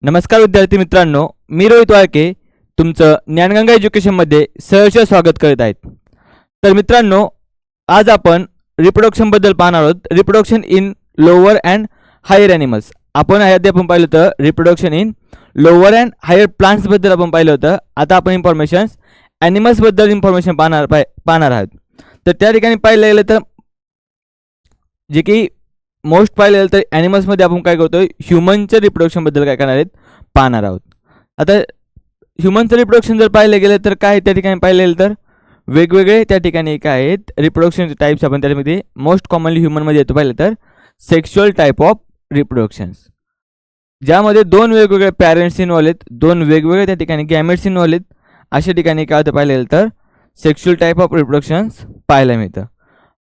नमस्कार विद्यार्थी मित्रांनो, मी रोहित वाळके तुमचं ज्ञानगंगा एज्युकेशनमध्ये सहर्ष स्वागत करत आहेत. तर मित्रांनो, आज आपण रिप्रोडक्शनबद्दल पाहणार आहोत. Reproduction in lower and higher animals. आपण आपण पाहिलं होतं reproduction in lower and higher प्लांट्सबद्दल आपण पाहिलं होतं. आता आपण इन्फॉर्मेशन्स ॲनिमल्सबद्दल इन्फॉर्मेशन पाहणार आहोत. तर त्या ठिकाणी पाहिलं गेलं तर जे की मोस्ट पाहिलं गेलं तर ॲनिमल्समध्ये आपण काय करतो, ह्युमनच्या रिप्रोडक्शनबद्दल काय करणार आहेत पाहणार आहोत. आता ह्युमनचं रिप्रोडक्शन जर पाहिलं गेलं तर काय त्या ठिकाणी पाहिलं गेलं तर वेगवेगळे त्या ठिकाणी काय आहेत रिप्रोडक्शनचे टाईप्स. आपण त्यामध्ये मोस्ट कॉमनली ह्युमनमध्ये येतो पाहिलं तर सेक्शुअल टाईप ऑफ रिप्रोडक्शन्स, ज्यामध्ये दोन वेगवेगळे पॅरेंट्स इन्व्हॉल्व आहेत, दोन वेगवेगळे त्या ठिकाणी गॅमेट्स इन्व्हॉल्व आहेत. अशा ठिकाणी काय होतं पाहिलं गेलं तर सेक्शुअल टाईप ऑफ रिप्रोडक्शन्स पाहायला मिळतं.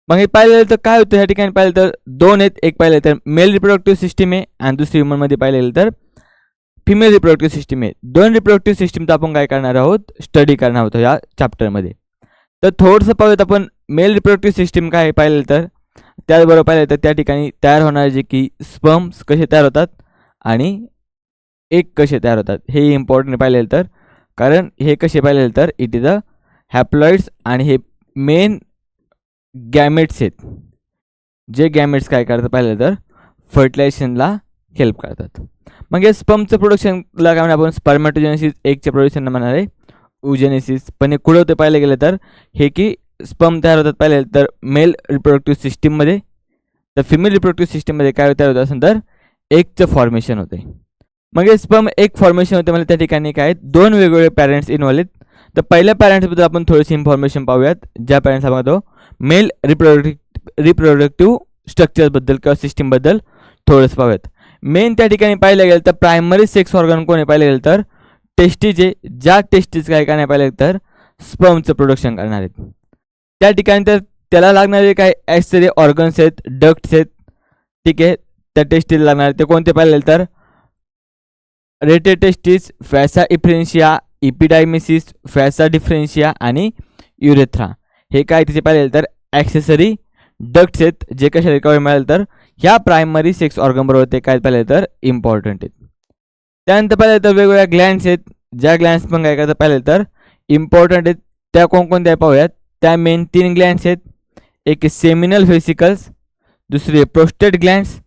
मग हे पाहिलं गेलं तर काय होतं, ह्या ठिकाणी पाहिलं तर दोन आहेत. एक पाहिलं तर मेल रिप्रोडक्टिव्ह सिस्टीम आहे आणि दुसरी ह्युमनमध्ये पाहिलं गेलं तर फिमेल रिप्रोडक्टिव्ह सिस्टीम आहे. दोन रिप्रोडक्टिव्ह सिस्टीमचा आपण काय करणार आहोत, स्टडी करणार आहोत या चॅप्टरमध्ये. तर थोडंसं पाहूयात आपण मेल रिप्रोडक्टिव्ह सिस्टीम काय पाहिलं तर त्याचबरोबर पाहिलं तर त्या ठिकाणी तयार होणारे जे की स्पर्म्स कसे तयार होतात आणि एग कसे तयार होतात हे इम्पॉर्टंट पाहिलं तर, कारण हे कसे पाहिलं तर इट इज अ हॅप्लॉइड्स आणि हे मेन गॅमेट्स आहेत. जे गॅमेट्स काय करतात पाहिलं तर फर्टिलायझेशनला हेल्प करतात. मग या स्पर्मचं प्रोडक्शनला काय म्हणणार आपण, स्पर्मॅटोजेनेसिस, एगच्या प्रोडक्शनला म्हणणार आहे ओजेनेसिस. पण हे कुठं होते पाहिलं गेलं तर हे की स्पर्म तयार होतात पाहिलं तर मेल रिप्रोडक्टिव्ह सिस्टीममध्ये, तर फिमेल रिप्रोडक्टिव्ह सिस्टीममध्ये काय तयार होतं असेल तर एगचं फॉर्मेशन होते. मग हे स्पर्म एक फॉर्मेशन होते. मला त्या ठिकाणी काय दोन वेगवेगळे पॅरेंट्स इन्व्हॉल्व आहेत. तर पहिल्या पॅरेंट्सबद्दल आपण थोडीशी इन्फॉर्मेशन पाहूयात. ज्या पॅरेंट्स आपण तो मेल रिप्रोडक्टिव्ह स्ट्रक्चरबद्दल किंवा सिस्टीमबद्दल थोडंसं पाहूयात. मेन त्या ठिकाणी पाहिलं गेलं तर प्रायमरी सेक्स ऑर्गन कोणी पाहिलं गेलं तर टेस्टीज आहे. ज्या टेस्टीज काय करणार पाहिलं तर स्पर्मचं प्रोडक्शन करणार आहेत. त्या ठिकाणी तर त्याला लागणारे काय ॲक्सेसरी ऑर्गन्स आहेत, डक्ट्स आहेत. ठीक आहे, त्या टेस्टीला लागणार ते कोणते पाहिलं तर रेटे टेस्टिस, फॅसा इफ्रेन्शिया, इपिडायमिसिस, फॅसा डिफरेन्शिया आणि युरेथ्रा. हे काय तिचे पाहिजे तर ॲक्सेसरी डक्ट्स आहेत, जे कशा रिकवर मिळालं तर ह्या प्रायमरी सेक्स ऑर्गनबरोबर ते काय पाहिजे तर इम्पॉर्टंट आहेत. त्यानंतर पाहिलं तर वेगवेगळ्या ग्लँड्स आहेत, ज्या ग्लँड्स पण काय करतात पाहिलं तर इम्पॉर्टंट आहेत. त्या कोणकोणत्या पाहूयात. त्या मेन 3 ग्लँड्स आहेत. एक सेमिनल व्हेसिकल्स, दुसरे प्रोस्टेट ग्लँड्स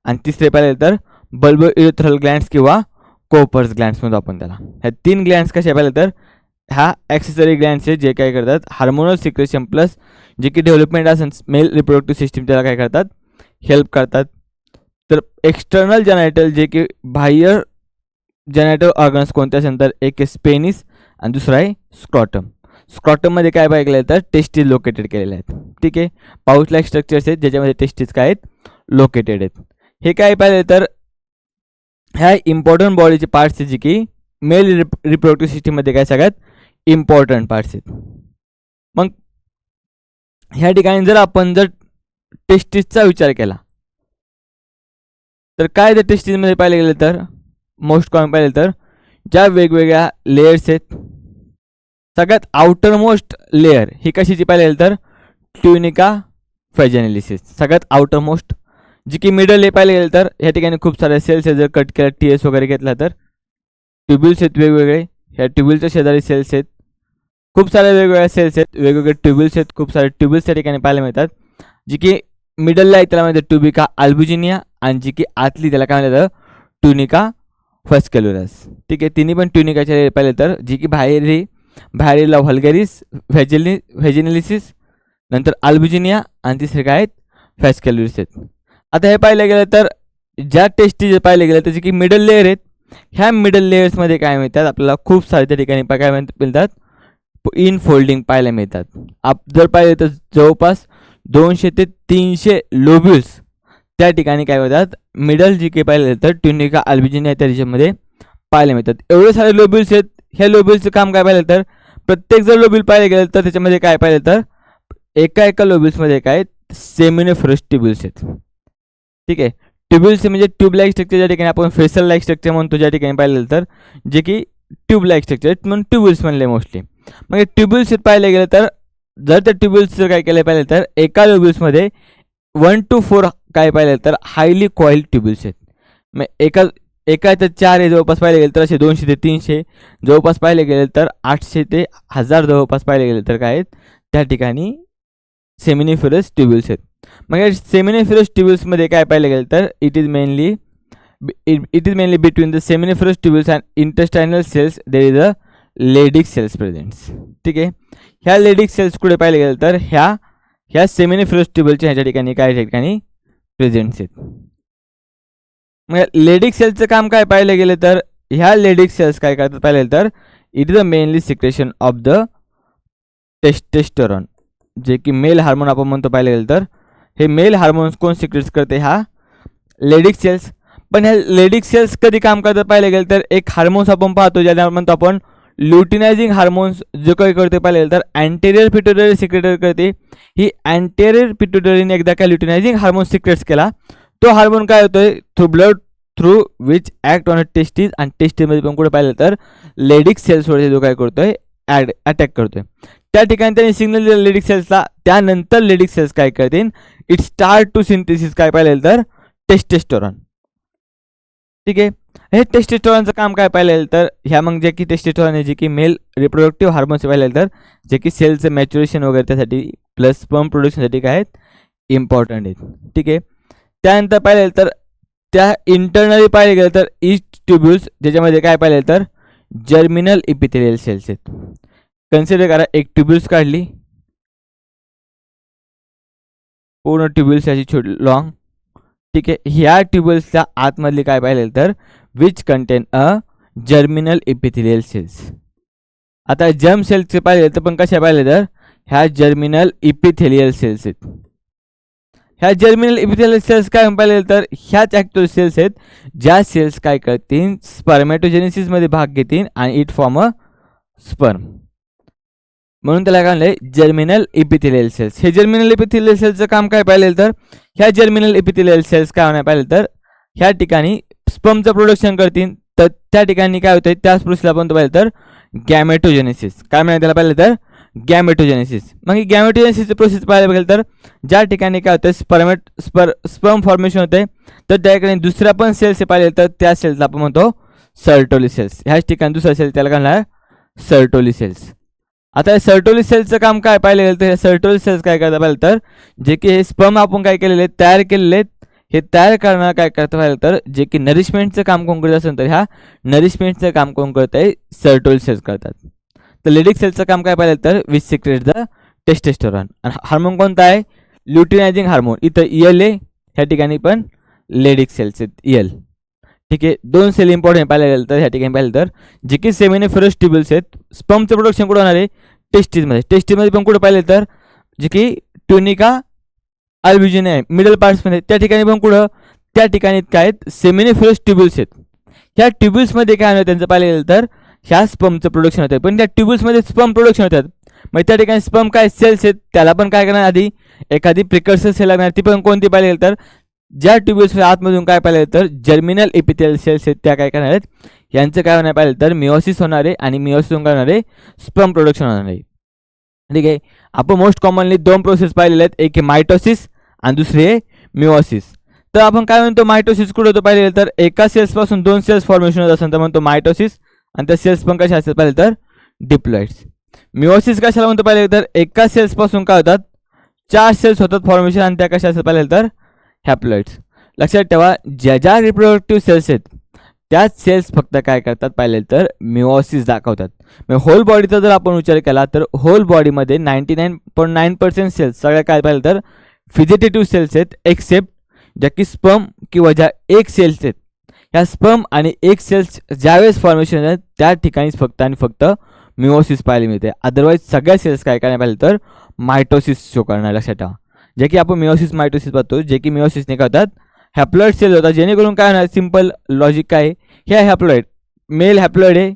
आणि तिसरे पाहिलं तर बल्बो युरेथ्रल ग्लँड्स किंवा कोपर्स ग्लँड्स म्हणतो आपण त्याला. ह्या 3 ग्लँड्स कशा पाहिलं तर ह्या ॲक्सेसरी ग्लँड्स आहेत, जे काय करतात हार्मोनल सिक्रेशन प्लस जे की डेव्हलपमेंट असेल मेल रिप्रोडक्टिव्ह सिस्टीम त्याला काय करतात हेल्प करतात. तर एक्सटर्नल जेनायटल जे की बाह्य जेनायटल ऑर्गन्स कोणते असेल तर एक आहे स्पेनिस आणि दुसरा आहे स्क्रॉटम. स्क्रॉटममध्ये काय पाहिजे तर टेस्टीज लोकेटेड केलेले आहेत. ठीक आहे, पाऊच लाईक स्ट्रक्चर्स आहेत ज्याच्यामध्ये टेस्टीज काय आहेत लोकेटेड आहेत. हे काय पाहिजे तर ह्या इम्पॉर्टंट बॉडीचे पार्ट्स आहेत जे की मेल रिप्रोडक्टिव्ह सिस्टीममध्ये काय सगळ्यात इम्पॉर्टंट पार्ट्स आहेत. मग ह्या ठिकाणी जर आपण टेस्टिसचा विचार केला तर काय त्या टेस्टिसमध्ये पाहिलं गेलं तर मोस्ट कॉमन पाहिलं तर ज्या वेगवेगळ्या लेयर्स आहेत, सगळ्यात आउटर मोस्ट लेअर ही कशाची पाहिलं गेलं तर ट्युनिका व्हॅजिनॅलिस. सगळ्यात आउटर मोस्ट जी की मिडल हे पाहिलं गेलं तर ह्या ठिकाणी खूप सारे सेल्स आहेत. जर कट केला TS वगैरे घेतला तर ट्युब्युल्स आहेत वेगवेगळे. ह्या ट्युब्युलच्या शेजारी सेल्स आहेत, खूप साऱ्या वेगवेगळ्या सेल्स आहेत, वेगवेगळे ट्युब्युल्स आहेत, खूप सारे ट्युब्युल्स त्या ठिकाणी पाहायला मिळतात. जी की मिडलला आहे त्याला म्हणतात ट्युबिका अल्ब्युजिनिया आणि जी की आतली त्याला काय म्हणतात ट्युनिका व्हॅस्क्युलरस. ठीक आहे, तिन्ही पण ट्युनिकाच्या पाहिलं तर जी की बाहेरीला व्हल्गॅरिस, व्हॅजिनॅलिसिस, नंतर अल्ब्युजिनिया आणि तिसरे काय आहेत व्हॅस्क्युलरस आहेत. आता हे पाहिलं गेलं तर ज्या टेस्टी पाहिलं गेलं त्याची की मिडल लेअर आहेत. ह्या मिडल लेयर्समध्ये काय मिळतात आपल्याला खूप सारे त्या ठिकाणी काय मिळतात इन फोल्डिंग पाहायला मिळतात. जर पाहिलं तर जवळपास 200 ते 300 लोब्युल्स त्या ठिकाणी काय होतात मिडल जी काही पाहिलं तर ट्युनिका अल्ब्युजिनिया त्या रिजनमध्ये पाहायला मिळतात. एवढे सारे लोब्युल्स आहेत. ह्या लोब्युल्सचं काम काय पाहिलं तर प्रत्येक जर लोब्युल पाहिलं गेलं तर त्याच्यामध्ये काय पाहिलं तर एका लोब्युल्समध्ये काय सेमिनिफरस ट्युब्युल्स आहेत. ठीक आहे, ट्युब्युल्स म्हणजे ट्यूब लाईक स्ट्रक्चर, ज्या ठिकाणी आपण फेसल लाईक स्ट्रक्चर म्हणतो, ज्या ठिकाणी पाहिलं तर जे की ट्यूब लाईक स्ट्रक्चर म्हणून ट्युब्युल्स म्हणले मोस्टली. मग ट्युब्युल्स पाहिलं गेलं तर जर त्या ट्युब्युल्सचं काय केलं पाहिलं तर एका ट्युब्युल्समध्ये 1 to 4 काय पाहिलं तर हायली कॉइल्ड ट्युब्युल्स आहेत. मग एका एका याच्यात 4 आहे जवळपास पाहिले गेले तर असे 200 ते 300 जवळपास पाहिले गेले तर 800 ते 1000 जवळपास पाहिले गेले तर काय आहेत त्या ठिकाणी सेमिनिफरस ट्युब्युल्स आहेत. मग या सेमिनिफरस ट्युब्युल्समध्ये काय पाहिलं गेलं तर it is mainly between the seminiferous tubules and intestinal cells there is a Leydig cells presents. ठीक आहे, ह्या लेडिक सेल्स कुठे पाहिले गेलं तर ह्या सेमिनिफरस ट्युब्युलच्या ह्याच्या ठिकाणी काय ठिकाणी प्रेझेंट्स आहेत. मग लेडिक सेल्सचं काम काय पाहिलं गेलं तर ह्या लेडिक सेल्स काय करतात पाहिलं तर it is a mainly secretion of the testosterone, जे की मेल हार्मोन आपण म्हणतो पाहिलं गेलं तर हे मेल हार्मोन्स कोण सिक्रेट करते हा लेडिक सेल्स. पण ह्या लेडिक सेल्स कधी काम करतात पाहिलं गेलं तर एक हार्मोन्स आपण पाहतो ज्याला म्हणतो आपण ल्युटिनायझिंग हार्मोन्स जो काही करते पाहिलं गेलं तर अँटेरियर पिट्युटरी सिक्रेटर करते. ही अँटेरियर पिट्युटरीने एकदा काय ल्युटिनायझिंग हार्मोन सिक्रेट्स केला तो हार्मोन काय होतोय through blood through which act on a testes आणि टेस्टीमध्ये पण कुठे पाहिलं तर लेडिक सेल्सवर जो काय करतोय अटॅक करतोय त्या ठिकाणी त्यांनी सिग्नल दिला लेडिक सेल्सला. त्यानंतर लेडिक सेल्स काय करतील इट स्टार्ट टू सिंथेसिस काय पाहिलं तर टेस्टेस्टोरॉन. ठीक आहे, हे टेस्टेस्टोरॉनचं काम काय पाहिलं तर ह्या मग जे की टेस्टेस्टोरॉन आहे जे की मेल रिप्रोडक्टिव्ह हार्मोन्स पाहिलं तर जे की सेलचं मॅच्युरेशन वगैरे त्यासाठी प्लस स्पर्म प्रोडक्शनसाठी काय आहेत इम्पॉर्टंट आहेत. ठीक आहे, त्यानंतर पाहिलं तर त्या इंटरनली पाहिलं गेलं तर ईस्ट ट्युब्युल्स ज्याच्यामध्ये काय पाहिलं तर जर्मिनल इपिथेलियल सेल्स आहेत. कन्सिडर करा एक ट्युब्युल्स काढली पूर्ण ट्युब्युल्स अशी छोटी लॉंग. ठीक आहे, ह्या ट्युब्युल्सच्या आतमधली काय पाहिलं तर which contain a germinal epithelial cells. आता जर्म सेल्सचे पाहिले तर पण कशा पाहिले तर ह्या जर्मिनल इपिथेलियल सेल्स आहेत. ह्या जर्मिनल इपिथेलियल सेल्स काय पाहिले तर ह्याच ॲक्च्युअल सेल्स आहेत ज्या सेल्स काय करतील स्पर्मॅटोजेनेसिसमध्ये भाग घेतील आणि इट फॉर्म अ स्पर्म, म्हणून त्याला काय म्हणलं जर्मिनल इपिथेलियल सेल्स. हे जर्मिनल इपिथेलियल सेल्सचं काम काय पाहिलं तर ह्या जर्मिनल इपिथेलियल सेल्स काय होणार पाहिलं तर ह्या ठिकाणी स्पर्मचं प्रोडक्शन करतील. तर त्या ठिकाणी काय होतं त्याच प्रोसेसला आपण पाहिलं तर गॅमेटोजेनेसिस काय म्हणायचं त्याला पाहिलं तर गॅमेटोजेनेसिस. मग ही गॅमेटोजेनेसिसची प्रोसेस पाहायला गेलं तर ज्या ठिकाणी काय होतं स्पर्म फॉर्मेशन होते तर त्या ठिकाणी दुसऱ्या पण सेल्स पाहिले तर त्या सेल्सला आपण म्हणतो सर्टोली सेल्स. ह्याच ठिकाणी दुसरा सेल्स त्याला काय म्हणणार सर्टोली सेल्स. आता या सर्टोली सेल्सचं काम काय पाहिलं गेलं तर हे सर्टोली सेल्स काय करतात पाहिलं तर जे की हे स्पर्म आपण काय केलेले तयार केलेले आहेत हे तयार करणार काय करतं पाहिलं तर जे की नरिशमेंटचं काम कोण करत असेल तर ह्या नरिशमेंटचं काम कोण करत आहे सर्टोली सेल्स करतात. तर लेडिक सेल्सचं काम काय पाहिलं तर विच सिक्रेट द टेस्टेस्टोरॉन. आणि हार्मोन कोणता आहे ल्युटिनायझिंग हार्मोन. इथं ईल आहे ह्या ठिकाणी पण लेडिक सेल्स आहेत ईल. ठीक आहे, दोन सेल इम्पॉर्टंट पाहिलं गेलं तर ह्या ठिकाणी पाहिलं तर जे की सेमिनिफरस ट्युब्युल्स आहेत स्पर्मचं प्रोडक्शन कुठं होणार आहे टेस्टीजमध्ये पण कुठं पाहिलं तर जे की ट्युनिका अल्ब्युजिन आहे मिडल पार्ट्समध्ये त्या ठिकाणी पण कुठं त्या ठिकाणी काय आहेत सेमिनिफरस ट्युब्युल्स आहेत. ह्या ट्युब्युल्समध्ये काय होतं त्यांचं पाहिलं गेलं तर ह्या स्पर्मचं प्रोडक्शन होतं पण त्या ट्युब्युल्समध्ये स्पर्म प्रोडक्शन होतात. मग त्या ठिकाणी स्पर्म काय सेल्स आहेत त्याला पण काय करणार आधी एखादी प्रिकर्सर सेल लागणार ती पण कोणती पाहिलं गेलं तर ज्या ट्युब्युल्स आतमधून काय पाहिलं तर जर्मिनल इपिथेलियल सेल्स आहेत त्या काय करणार आहेत यांचं काय होणार पाहिलं तर मिओसिस होणार आहे आणि मिओसिसहून काय होणार आहे स्पर्म प्रोडक्शन होणार आहे. ठीक आहे, आपण मोस्ट कॉमनली दोन प्रोसेस पाहिलेले आहेत एक आहे मायटोसिस आणि दुसरी आहे मिओसिस. तर आपण काय म्हणतो मायटोसिस कुठं होतं पाहिलं तर एका सेल्सपासून दोन सेल्स फॉर्मेशन होत असेल तर म्हणतो मायटोसिस आणि त्या सेल्स पण कशा असतात पाहिलं तर डिप्लॉइड्स. मिओसिस कशाला म्हणतो पाहिलं तर एका सेल्सपासून काय होतात 4 सेल्स होतात फॉर्मेशन आणि त्या कशा असतात पाहिलं तर हॅप्लॉइड्स. लक्षात ठेवा ज्या रिप्रोडक्टिव्ह सेल्स आहेत त्याच सेल्स फक्त काय करतात पाहिले तर मिओसिस दाखवतात. मग होल बॉडीचा जर आपण विचार केला तर होल बॉडीमध्ये 99.9% सेल्स सगळ्या काय पाहिलं तर फिजिटेटिव्ह सेल्स आहेत एक्सेप्ट ज्या की स्पर्म किंवा ज्या एक सेल्स आहेत ह्या स्पर्म आणि एक सेल्स ज्यावेळेस फॉर्मेशन आहेत त्या ठिकाणीच फक्त आणि फक्त मिओसिस पाहायला मिळते. अदरवाईज सगळ्या सेल्स काय करायला पाहिजे तर मायटोसिस शो करणार. लक्षात ठेवा जे की आपण मिओसिस मायटोसिस पाहतो जे की मिओसिसने काय होतात हॅप्लॉइड सेल होतात जेणेकरून काय होणार सिंपल लॉजिक काय आहे ह्या हॅप्लॉइड मेल हॅप्लॉइड आहे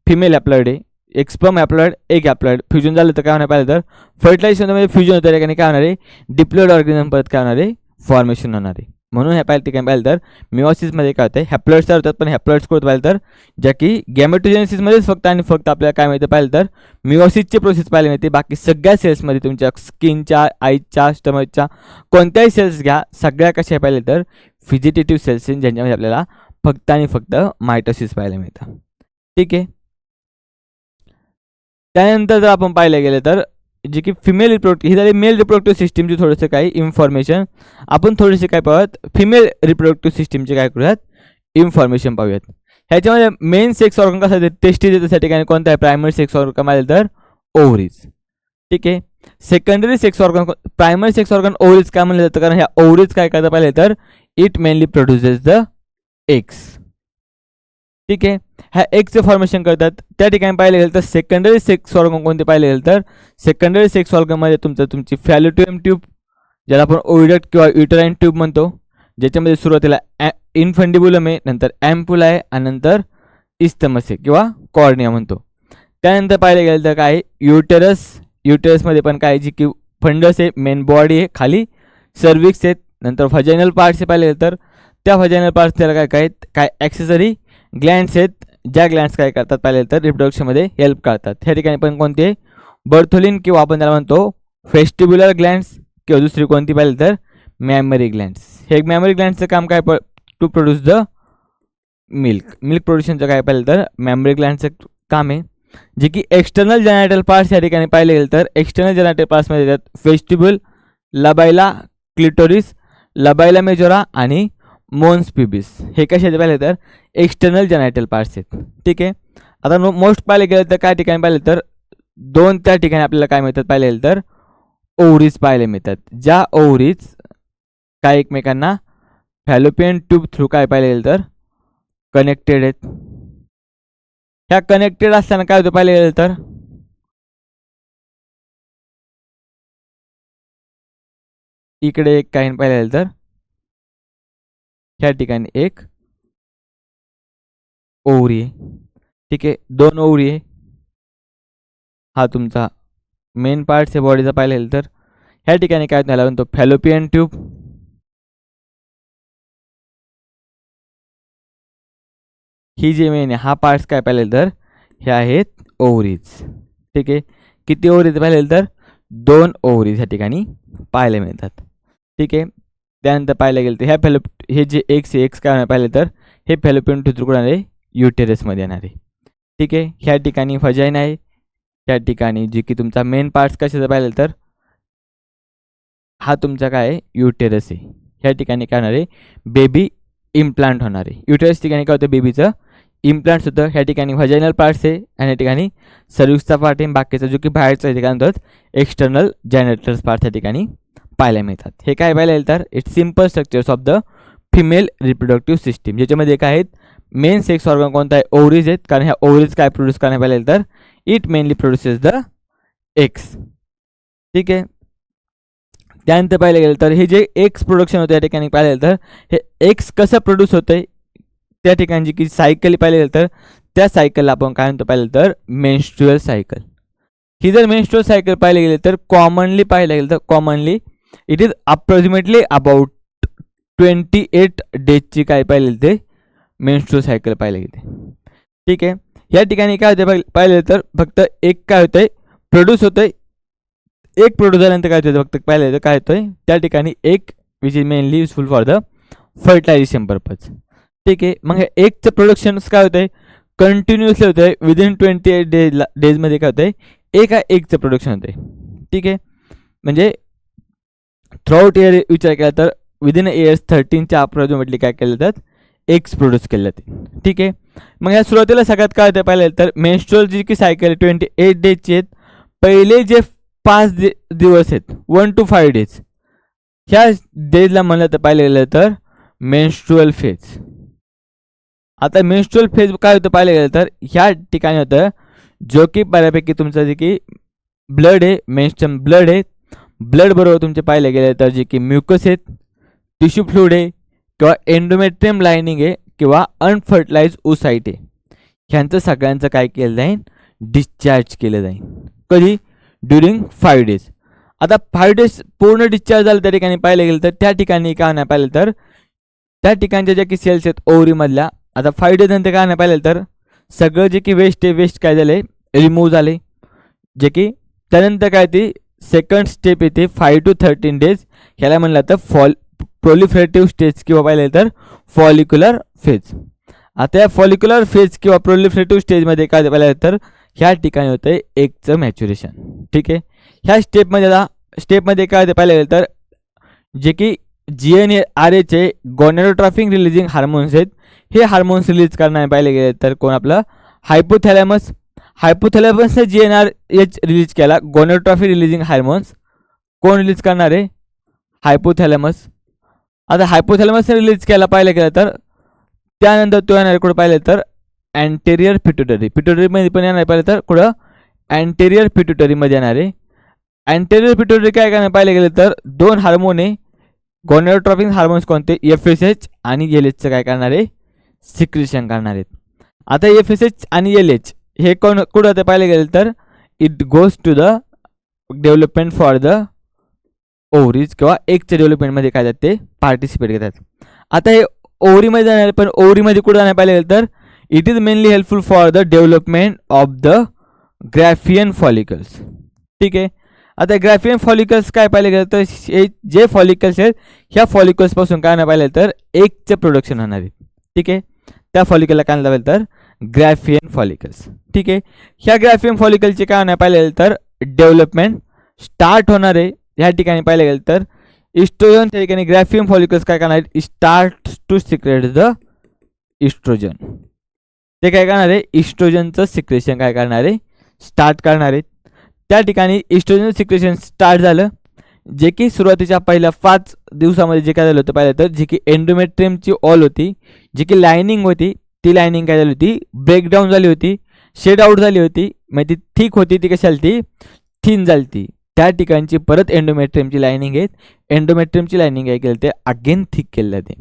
फिमेल हॅप्लॉइड आहे एक स्पर्म हॅप्लॉइड एक हॅप्लॉइड फ्युजन झालं तर काय होणार पाहिलं तर फर्टिलायझेशनमध्ये फ्युजन होतं त्याने काय होणार आहे डिप्लॉइड ऑर्गॅनिझम परत काय होणार आहे फॉर्मेशन होणार आहे. म्हणून ह्या पाहिलं ते काय पाहिलं तर मिओसिसमध्ये काय होतं हॅप्लॉइड्स तयार होतात पण हॅप्लॉइड्स कुठं पाहिलं तर ज्या की गॅमेटोजेनेसिसमध्येच फक्त आणि फक्त आपल्याला काय मिळतं पाहिलं तर मिओसिसची प्रोसेस पाहायला मिळते. बाकी सगळ्या सेल्समध्ये तुमच्या स्किनच्या आईच्या स्टमकच्या कोणत्याही सेल्स घ्या सगळ्या कशा पाहिलं तर फिजिटेटिव्ह सेल्स ज्यांच्यामध्ये आपल्याला फक्त आणि फक्त मायटोसिस पाहायला मिळतं. ठीक आहे. त्यानंतर जर आपण पाहायला गेलं तर जे की फिमेल रिप्रोडक्टिव्ह ही झाली मेल रिप्रोडक्टिव्ह सिस्टीमची थोडंसं काही इन्फॉर्मेशन. आपण थोडीशी काय पाहूयात फिमेल रिप्रोडक्टिव्ह सिस्टीमचे काय करूयात इन्फॉर्मेशन पाहूयात. ह्याच्यामध्ये मेन सेक्स ऑर्गन कसा आहे टेस्टिस येतं त्या ठिकाणी कोणता आहे प्रायमरी सेक्स ऑर्गन माहिती तर ओव्हरीज. ठीक आहे. Secondary sex organ primary sex organ ovaries काय म्हणलं जातं कारण ह्या ओव्हरीज काय करता पाहिजे तर it mainly produces the eggs. ठीक आहे. ह्या एगचे फॉर्मेशन करतात. त्या ठिकाणी पाहिलं गेलं तर सेकंडरी सेक्स ऑर्गन कोणते पाहिले गेलं तर सेकंडरी सेक्स ऑर्गनमध्ये तुमची फॅलोपियन ट्यूब ज्याला आपण ओव्हिडक्ट किंवा युटराईन ट्यूब म्हणतो, ज्याच्यामध्ये सुरुवातीला इन्फंडिबुलम आहे, नंतर ॲम्पुला आहे आणि नंतर इस्थमस आहे किंवा कॉर्निया म्हणतो. त्यानंतर पाहिलं गेलं तर काय युटेरस. युटेरसमध्ये पण काय जी की फंडस आहे, मेन बॉडी आहे, खाली सर्विक्स आहेत, नंतर व्हजायनल पार्ट्स आहे पाहिले गेलं तर त्या व्हजायनल पार्ट्स त्याला काय ॲक्सेसरी ग्लँड्स आहेत ज्या ग्लँड्स काय करतात पाहिले तर रिप्रोडक्शनमध्ये हेल्प करतात. ह्या ठिकाणी पण कोणते बर्थोलिन किंवा आपण त्याला म्हणतो फेस्टिब्युलर ग्लँड्स किंवा दुसरी कोणती पाहिली तर मॅमरी ग्लँड्स. हे मॅमरी ग्लँड्सचं काम काय to produce the milk. Milk प्रोडक्शनचं काय पाहिलं तर मॅमरी ग्लँडचं काम आहे. जे की एक्सटर्नल जेनायटल पार्ट्स या ठिकाणी पाहिले गेलं तर एक्सटर्नल जेनायटल पार्ट्समध्ये येतात फेस्टिब्युल, लबायला, क्लिटोरिस, लबायला मेजोरा आणि मोन्स पिबिस. हे कशाचे पाहिले तर एक्सटर्नल जेनायटल पार्ट्स आहेत. ठीक आहे. आता मोस्ट पाहिले गेलं तर काय ठिकाणी पाहिलं तर दोन त्या ठिकाणी आपल्याला काय मिळतात पाहिले गेलं तर ओव्हरीज पाहायला मिळतात. ज्या ओव्हरीज काय एकमेकांना फॅलोपियन ट्यूब थ्रू काय पाहिलं गेलं तर कनेक्टेड आहेत. ह्या कनेक्टेड असताना काय होतं पाहिलं गेलं तर इकडे एक काही पाहिलं गेलं तर ह्या ठिकाणी एक ओव्हरी आहे. ठीक आहे. दोन ओव्हरी आहे. हा तुमचा मेन पार्ट्स आहे बॉडीचा पाहिलं गेलं तर ह्या ठिकाणी काय त्याला म्हणतो फॅलोपियन ट्यूब. ही जी मेन आहे हा पार्ट्स काय पाहिलं तर हे आहेत ओव्हरीज. ठीक आहे. किती ओव्हरीज पाहिलं तर दोन ओव्हरीज ह्या ठिकाणी पाहायला मिळतात. ठीक आहे. त्यानंतर पाहायला गेलं तर ह्या हे जे एक्स काय पाहिलं तर हे फॅलोपियन ट्यूब थ्रू आहे युटेरसमध्ये येणार आहे. ठीक आहे. ह्या ठिकाणी व्हजाइन आहे. त्या ठिकाणी जे की तुमचा मेन पार्ट्स कशाचं पाहिलं तर हा तुमचा काय आहे युटेरस आहे. ह्या ठिकाणी काय होणार आहे बेबी इम्प्लांट होणार आहे. युटेरस ठिकाणी काय होतं बेबीचं इम्प्लांट्स होतं. ह्या ठिकाणी व्हजायनल पार्ट्स आहे आणि या ठिकाणी सर्विक्सचा पार्ट आहे. बाकीचा जो की बाहेरचा आहे काय म्हणतात एक्सटर्नल जेनेटल्स पार्ट या ठिकाणी पाहायला मिळतात. हे काय पाहायला येईल तर it's simple structures of the female reproductive system. ज्याच्यामध्ये काय आहेत मेन सेक्स ऑर्गन कोणता आहे ओव्हरीज आहेत कारण ह्या ओव्हरीज काय प्रोड्यूस करण्यात पाहिजे तर it mainly produces the eggs. ठीक आहे. त्यानंतर पाहिलं गेलं तर हे जे एग्स प्रोडक्शन होतं या ठिकाणी पाहिलं गेलं तर हे एग्स कसं प्रोड्यूस होतं त्या ठिकाणी जी की सायकल पाहिलं गेलं तर त्या सायकलला आपण काय म्हणतो पाहिलं तर मेन्स्ट्रुअल सायकल. ही जर मेन्स्ट्रुअल सायकल पाहिलं गेलं तर कॉमनली पाहिलं गेलं तर commonly it is approximately about 28 डेजची काय पाहिलं ते मेन्स्ट्रुअल सायकल पाहिलं गेले. ठीक आहे. या ठिकाणी काय होतं पाहिलं तर फक्त एक काय होतंय प्रोड्यूस होतंय. एक प्रोड्यूस झाल्यानंतर काय होतं फक्त पाहिलं तर काय होतंय त्या ठिकाणी एक which is mainly useful for the fertilization purpose. ठीक आहे. मग हे एकचं प्रोडक्शन्स काय होतंय कंटिन्युअसली होतंय विदिन 28 डेजमध्ये काय होतंय एका एकचं प्रोडक्शन होतंय. ठीक आहे. म्हणजे थ्रूआउट इयर विचार केला तर विदिन इयर्स 13च्या अप्रॉक्सिमेटली काय केलं जातात एग्स प्रोड्यूस केले जाते. ठीक आहे. मग या सुरुवातीला सगळ्यात काय होतं पाहिलं तर मेन्स्ट्रुअल जी की सायकल 28 डेजची आहेत. पहिले जे 5 दिवस आहेत 1 to 5 डेज ह्या डेजला म्हणलं तर पाहिलं गेलं तर मेन्स्ट्रुअल फेज. आता मेन्स्ट्रुअल फेज काय होतं पाहिलं गेलं तर ह्या ठिकाणी होतं जो की बऱ्यापैकी तुमचं जे की ब्लड आहे मेन्स्ट्रुअल ब्लड आहे. ब्लड बरोबर तुमचे पाहिलं गेलं तर जे की म्युकस आहेत टिश्यू फ्लुइड आहे किंवा एंडोमेट्रियम लायनिंग आहे किंवा अनफर्टिलाइज ओसाइट आहे. ह्यांचं सगळ्यांचं काय केलं जाईल डिस्चार्ज केलं जाईल. कधी ड्युरिंग 5 डेज. आता 5 डेज पूर्ण डिस्चार्ज झालं त्या ठिकाणी पाहिलं गेलं तर त्या ठिकाणी काय नाही पाहिलं तर त्या ठिकाणच्या ज्या की सेल्स आहेत ओव्हरीमधल्या आता 5 डेज नंतर काय नाही पाहिलं तर सगळं जे की वेस्ट आहे वेस्ट काय झाले रिमूव्ह झाले. जे की त्यानंतर काय ती सेकंड स्टेप येते 5 to 13 डेज. ह्याला म्हणलं तर प्रोलिफरेटिव्ह स्टेज किंवा पाहिलं तर फॉलिक्युलर फेज. आता या फॉलिक्युलर फेज किंवा प्रोलिफरेटिव्ह स्टेजमध्ये काय पाहिलं तर ह्या ठिकाणी होतं एगचं मॅच्युरेशन. ठीक आहे. ह्या स्टेपमध्ये काय होतं पाहिलं तर जे की GnRH गॉनेडोट्रॉपिक रिलीजिंग हार्मोन्स आहेत, हे हार्मोन्स रिलीज करणारे पाहिले गेले तर कोण आपलं हायपोथॅलॅमस. हायपोथॅलॅमसने GnRH रिलीज केला. गॉनेडोट्रॉपिक रिलीजिंग हार्मोन्स कोण रिलीज करणार आहे? हायपोथॅलॅमस. आता हायपोथॅलॅमसने रिलीज केला पाहिलं गेलं तर त्यानंतर तो येणार कुठं पाहिलं तर अँटेरियर पिट्युटरी. पिट्युटरीमध्ये पण येणार पाहिलं तर कुठं अँटेरियर पिट्युटरीमध्ये येणार आहे. अँटेरियर पिट्युटरी काय करणार पाहिलं गेलं तर दोन हार्मोन आहे गॉनेडोट्रॉपिक हार्मोन्स कोणते FSH आणि LH काय करणार आहे? सिक्रेशन करणार आहेत. आता FSH आणि LH हे कुठं होते पाहिलं गेलं तर it goes to the development for the ovaries किंवा एगच्या डेव्हलपमेंटमध्ये काय जातात ते पार्टिसिपेट घेतात. आता हे ओव्हरीमध्ये जाणार पण ओव्हरीमध्ये कुठं जाणार पाहिलं गेलं तर it is mainly helpful for the development of the Graafian follicles. ठीक आहे. आता ग्रॅफियन फॉलिकल्स काय पाहिलं गेलं तर जे फॉलिकल्स आहेत ह्या फॉलिकल्सपासून काय नाही पाहिलं तर एगचं प्रोडक्शन होणार आहे. ठीक आहे. त्या फॉलिकलला काय लावेल तर ग्रॅफियन फॉलिकल्स. ठीक आहे. ह्या ग्रॅफियन फॉलिकलचे काय नाही पाहिलं तर डेव्हलपमेंट स्टार्ट होणार आहे. ह्या ठिकाणी पाहिलं गेलं तर इस्ट्रोजन त्या ठिकाणी ग्रॅफियन फॉलिकल्स काय करणार आहेत? Start to secrete the estrogen. ते काय करणार आहे? इस्ट्रोजनचं सिक्रेशन काय करणार आहे? स्टार्ट करणार आहेत. त्या ठिकाणी इस्ट्रोजन सिक्रेशन स्टार्ट झालं जे की सुरुवातीच्या पहिल्या 5 दिवसामध्ये जे काय झालं होतं पाहिलं तर जे की एंडोमेट्रियमची ऑल होती, जी की लायनिंग होती, ती लायनिंग काय झाली होती? ब्रेकडाऊन झाली होती, शेड आउट झाली होती. मग ती थिक होती, ती कशी झाली ती? थिन झाली ती. त्या ठिकाणची परत एंडोमेट्रियमची लायनिंग आहेत. एंडोमेट्रियमची लायनिंग काय केलं ते अगेन थिक केलं जाते.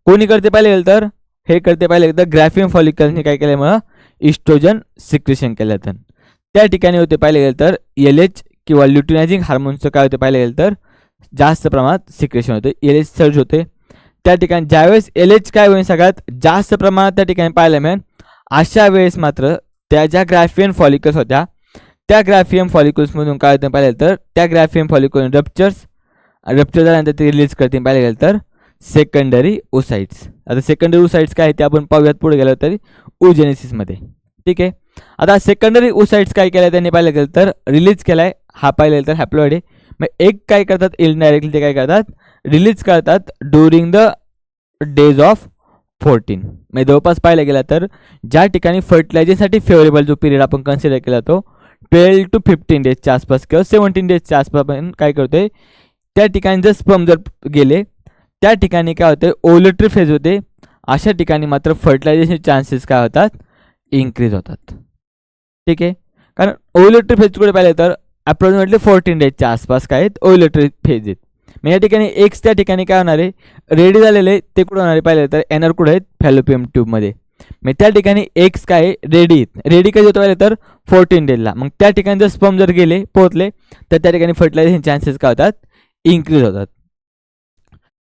कोणी करते पाहिलं गेलं तर हे करते पाहिलं तर ग्रॅफियन फॉलिकल्सने काय केलं मग इस्ट्रोजन सिक्रेशन केलं जातं. त्या ठिकाणी होते पाहिलं गेलं तर LH किंवा ल्युटिनायझिंग हार्मोन्सचं काय होते पाहिलं गेलं तर जास्त प्रमाणात सिक्रेशन होते. LH सर्ज होते. त्या ठिकाणी ज्यावेळेस LH काय होईल सगळ्यात जास्त प्रमाणात त्या ठिकाणी पाहायला मिळेल अशा वेळेस मात्र त्या ज्या ग्रॅफियन फॉलिकल्स होत्या त्या ग्रॅफियन फॉलिकल्समधून काय होतं पाहिलं तर त्या ग्रॅफियन फॉलिकल रप्चर झाल्यानंतर ते रिलीज करते पाहिलं गेलं तर सेकंडरी ओसाइट्स. आता सेकंडरी ओसाइट्स काय आहे ते आपण पाहूयात पुढे गेलो तरी ओजेनेसिसमध्ये. ठीक आहे. आता सेकंडरी ओसाइट्स काय केलं त्यांनी पाहिलं गेलं तर रिलीज केलाय. हा पाहिलं तर हॅप्लॉइड आहे. मग एक काय करतात इनडायरेक्टली ते काय करतात रिलीज करतात ड्युरिंग द डेज ऑफ 14. म्हणजे जवळपास पाहायला गेला तर ज्या ठिकाणी फर्टिलायझेशनसाठी फेवरेबल जो पिरियड आपण कन्सिडर केला तो 12 to 15 डेजच्या आसपास किंवा 17 डेजच्या आसपास आपण काय करतोय त्या ठिकाणी जर स्पर्म जर गेले त्या ठिकाणी काय होते ओव्ह्युलेटरी फेज होते. अशा ठिकाणी मात्र फर्टिलायझेशन चान्सेस काय होतात इन्क्रीज होतात. ठीक आहे. कारण ओव्ह्युलेटरी फेज कुठे पाहिलं तर अप्रॉक्सिमेटली 14 डेजच्या आसपास काय आहेत ओव्ह्युलेटरी फेज आहेत. मग या ठिकाणी एक्स त्या ठिकाणी काय होणार आहे रेडी झालेले ते कुठं होणार आहे पाहिलं तर एनर कुठं आहेत फॅलोपियम ट्यूबमध्ये. मग त्या ठिकाणी एक्स काय आहे रेडी आहेत. रेडी कधी होतं पाहिलं तर 14 डेजला. मग त्या ठिकाणी जर स्पर्म जर गेले पोहोचले तर त्या ठिकाणी फर्टिलायझेशन चान्सेस काय होतात इन्क्रीज होतात.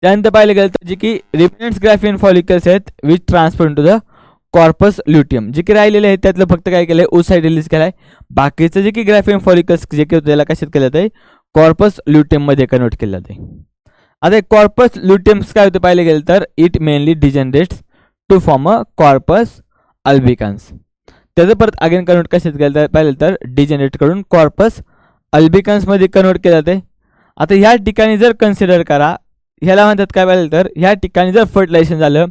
त्यानंतर पाहिलं गेलं तर जे की रिमेनंट्स ग्रॅफियन फॉलिकल्स आहेत which transfer to the corpus luteum. जे की राहिलेले आहेत त्यातलं फक्त काय केलं आहे ओसाइड रिलीज केला आहे. बाकीचं जे की ग्रॅफियन फॉलिकल्स जे की होतं त्याला कशात केलं जातं कॉर्पस ल्युटियममध्ये कन्वर्ट केलं जाते. आता कॉर्पस ल्युटियम्स काय होते पाहिलं गेलं तर it mainly degenerates to form a corpus albicans. त्याचं परत अगेन कन्वर्ट कशात केलं पाहिलं तर डिजनरेट करून कॉर्पस अल्बिकन्समध्ये कन्वर्ट केलं जाते. आता ह्या ठिकाणी जर कन्सिडर करा ह्याला म्हणतात काय पाहिलं तर ह्या ठिकाणी जर फर्टिलायझेशन झालं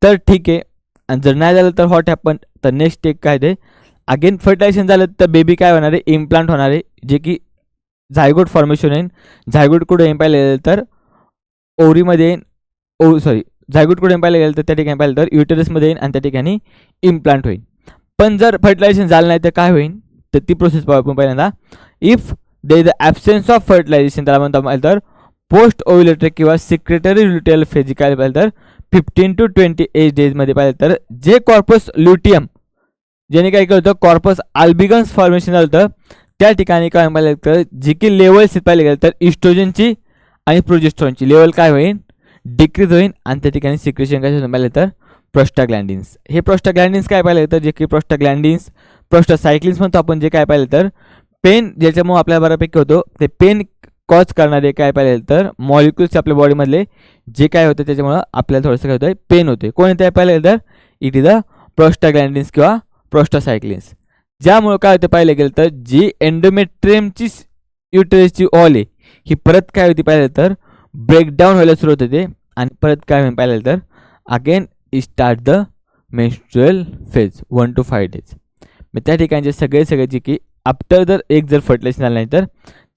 तर ठीक आहे आणि जर नाही झालं तर व्हॉट हॅपन तर नेक्स्ट स्टेप काय ते अगेन फर्टिलायझेशन झालं तर बेबी काय होणार आहे इम्प्लांट होणार आहे जे की झायगोट फॉर्मेशन होईल. झायगोट कुठे येईल पाहिलं गेलं तर ओव्हरीमध्ये येईल झायगोट कुठे पाहिलं गेलं तर त्या ठिकाणी पाहिलं तर युटेरसमध्ये येईल आणि त्या ठिकाणी इम्प्लांट होईल. पण जर फर्टिलायझेशन झालं नाही तर काय होईल तर ती प्रोसेस पाहू आपण पहिल्यांदा. If they the absence of fertilization त्याला म्हणतो पाहिलं तर पोस्ट ओव्ह्युलेटरी किंवा सिक्रेटरी ल्युटियल फेज काय पाहिलं तर 15 to 28 डेजमध्ये पाहिलं तर जे कॉर्पस ल्युटियम ज्याने काय केलं होतं कॉर्पस अल्बिकन्स फॉर्मेशन झालं होतं त्या ठिकाणी काय पाहिलं तर जी की लेवल्स पाहिलं गेलं तर इस्ट्रोजनची आणि प्रोजेस्टेरॉनची लेवल काय होईल डिक्रीज होईल आणि त्या ठिकाणी सिक्रेशन काय पाहिलं तर प्रोस्टाग्लॅन्डिन्स. हे प्रोस्टाग्लॅन्डिन्स काय पाहिलं तर जे की प्रोस्टाग्लॅन्डिन्स प्रोस्टासायक्लिन्स म्हणतो आपण जे काय पाहिलं तर पेन ज्याच्यामुळे आपल्या बऱ्यापैकी होतो ते पेन कॉज करणारे काय पाहिलं तर मॉलिक्युल्स आपल्या बॉडीमधले जे काय होतं त्याच्यामुळं आपल्याला थोडंसं काय होतं पेन होते. कोण येते पाहिलं तर इट इज द प्रोस्टाग्लॅन्डिन्स किंवा प्रोस्टासायक्लिन्स. ज्यामुळे काय होते पाहिलं गेलं तर जी एंडोमेट्रियमची युटेरसची ऑल आहे ही परत काय होती पाहिलं तर ब्रेकडाऊन व्हायला सुरुवात होते आणि परत काय होईल पाहिलं तर again start the menstrual phase 1 to 5 days. मग त्या ठिकाणचे सगळे जे की आफ्टर जर एक जर फर्टिलायझेशन झालं नाही तर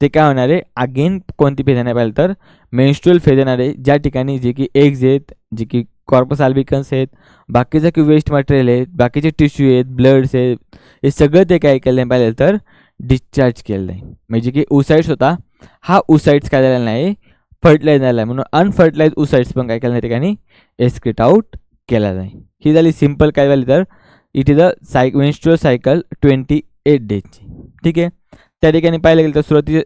ते काय होणार आहे अगेन कोणती फेज येणार पाहिलं तर मेन्स्ट्रुअल फेज येणार आहे. ज्या ठिकाणी जे की एग्ज आहेत, जे की कॉर्पस अल्बिकन्स आहेत, बाकीचं की वेस्ट मटेरियल आहेत, बाकीचे टिश्यू आहेत, ब्लड्स आहेत, हे सगळं ते काय केलं नाही पाहिलं तर डिस्चार्ज केलं नाही. म्हणजे की ओसाइट्स होता हा ओसाइट्स काय झालेला नाही फर्टिलाइज झाला आहे, म्हणून अनफर्टिलाइज ओसाइट्स पण काय केलं नाही ठिकाणी एक्सक्रीट आउट केला नाही. ही झाली सिम्पल काय झाली तर it is a menstrual cycle 28 days. ठीक आहे. त्या ठिकाणी पाहिलं गेलं तर सुरुवातीचे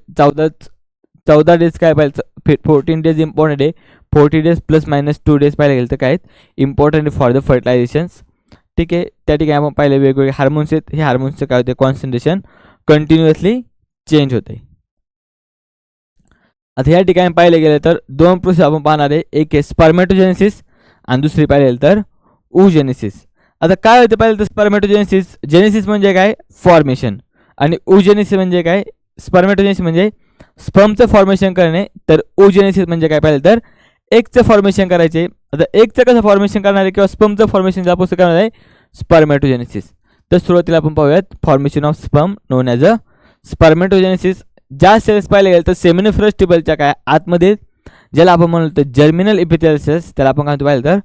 14 days काय पाहिलं 14 days इम्पॉर्टंट आहे. 40 days +- 2 days पाहिलं गेलं तर काय इम्पॉर्टंट फॉर द फर्टिलायझेशन्स. ठीक आहे. त्या ठिकाणी आपण पाहिलं वेगवेगळे हार्मोन्स आहेत. हे हार्मोन्सचं काय होते कॉन्सन्ट्रेशन कंटिन्युअसली चेंज होते. आता ह्या ठिकाणी पाहिलं गेलं तर 2 प्रोसेस आपण पाहणार आहे. एक आहे स्पर्मॅटोजेनेसिस आणि दुसरी पाहिलं गेलं तर oogenesis. आता काय होतं पाहिलं तर स्पर्मॅटोजेनेसिस जेनेसिस म्हणजे काय फॉर्मेशन आणि oogenesis म्हणजे काय स्पर्मॅटोजेनेसिस म्हणजे स्पर्मचं फॉर्मेशन करणे तर oogenesis म्हणजे काय पाहिलं तर एगचं फॉर्मेशन करायचे. आता एगचं कसं फॉर्मेशन करणार आहे किंवा स्पर्मचं फॉर्मेशन ज्यापासून करणार आहे स्पर्मॅटोजेनेसिस. तर सुरुवातीला आपण पाहूयात formation of sperm known as a spermatogenesis. ज्या सेल्स पाहिले गेलं तर सेमिनिफरस ट्युबलच्या काय आतमध्ये ज्याला आपण म्हणतो जर्मिनल इपिथेलियल सेल्स त्याला आपण काय पाहिलं तर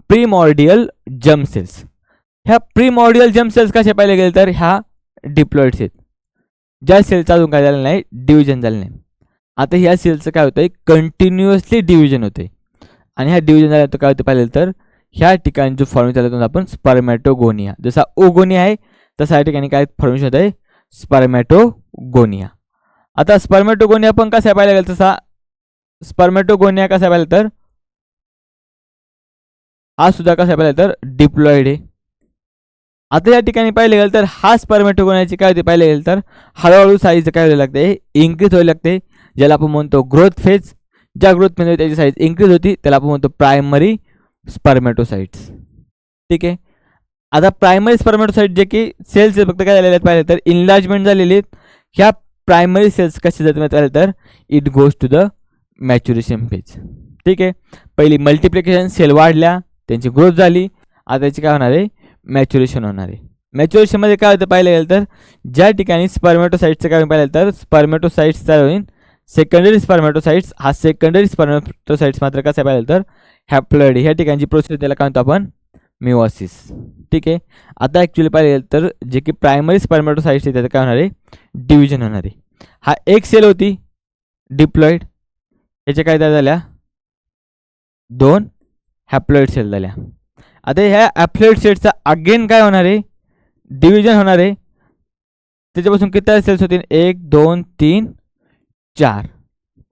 प्रीमॉर्डियल जर्म सेल्स. ह्या प्रीमॉर्डियल जर्म सेल्स कशा पाहिले गेले तर ह्या डिप्लॉइड्स आहेत ज्या सेलचं अजून काय झालं नाही डिव्हिजन झालं नाही. आता ह्या सेलचं काय होतं कंटिन्युअसली डिव्हिजन होते आणि ह्या डिव्हिजन झाल्यानंतर काय होतं पाहिलं तर ह्या ठिकाणी जो फॉर्मेशन झाला आपण स्पर्मॅटोगोनिया. जसा ओगोनिया आहे तसा या ठिकाणी काय फॉर्मेशन होत आहे स्पर्मॅटोगोनिया. आता स्पर्मॅटोगोनिया पण कसा पाहिला गेला तसा स्पर्मॅटोगोनिया कसा पाहिला तर हा सुद्धा कसा पाहिला तर डिप्लॉइड आहे. आता या ठिकाणी पाहिले गेलं तर हा स्पर्मॅटोगोनियाची काय होते पाहिले गेलं तर हळूहळू साईज काय व्हायला लागते इन्क्रीज व्हायला लागते ज्याला आपण म्हणतो ग्रोथ फेज. ज्या ग्रोथ फेजमध्ये त्याची साईज इन्क्रीज होती त्याला आपण म्हणतो प्रायमरी स्पर्मॅटोसाइट्स. ठीक आहे. आता प्रायमरी स्पर्मॅटोसाइट जे की सेल्स फक्त काय झालेले आहेत पाहिले तर इनलार्जमेंट झालेली आहेत. ह्या प्रायमरी सेल्स कसे जातात पाहिलं तर it goes to the maturation phase. ठीक आहे. पहिली मल्टिप्लिकेशन सेल वाढल्या त्यांची ग्रोथ झाली आता त्याची काय होणार आहे मॅच्युरेशन होणार आहे. मॅच्युरेशनमध्ये काय होतं पाहिलं गेलं तर ज्या ठिकाणी स्पर्मॅटोसाइट्सचं काय पाहिलं तर स्पर्मॅटोसाइट्स तयार होईल सेकंडरी स्पर्मॅटोसाइट्स. हा सेकंडरी स्पर्मॅटोसाइट्स मात्र कसं पाहिलं तर हॅप्लॉइड ह्या ठिकाणची प्रोसेस त्याला काय म्हणतो आपण मिओसिस. ठीक आहे. आता ॲक्च्युली पाहिलं गेलं तर जे की प्रायमरी स्पर्मॅटोसाइट्स आहे त्याचं काय होणार आहे डिव्हिजन होणार आहे. हा एक सेल होती डिप्लॉइड याच्या काय झाल्या 2 हॅप्लॉइड सेल झाल्या. आता ह्या हॅप्लॉइड सेलचा अगेन काय होणार आहे डिव्हिजन होणार आहे. त्याच्यापासून किती सेल्स होतील 1 2 3 4.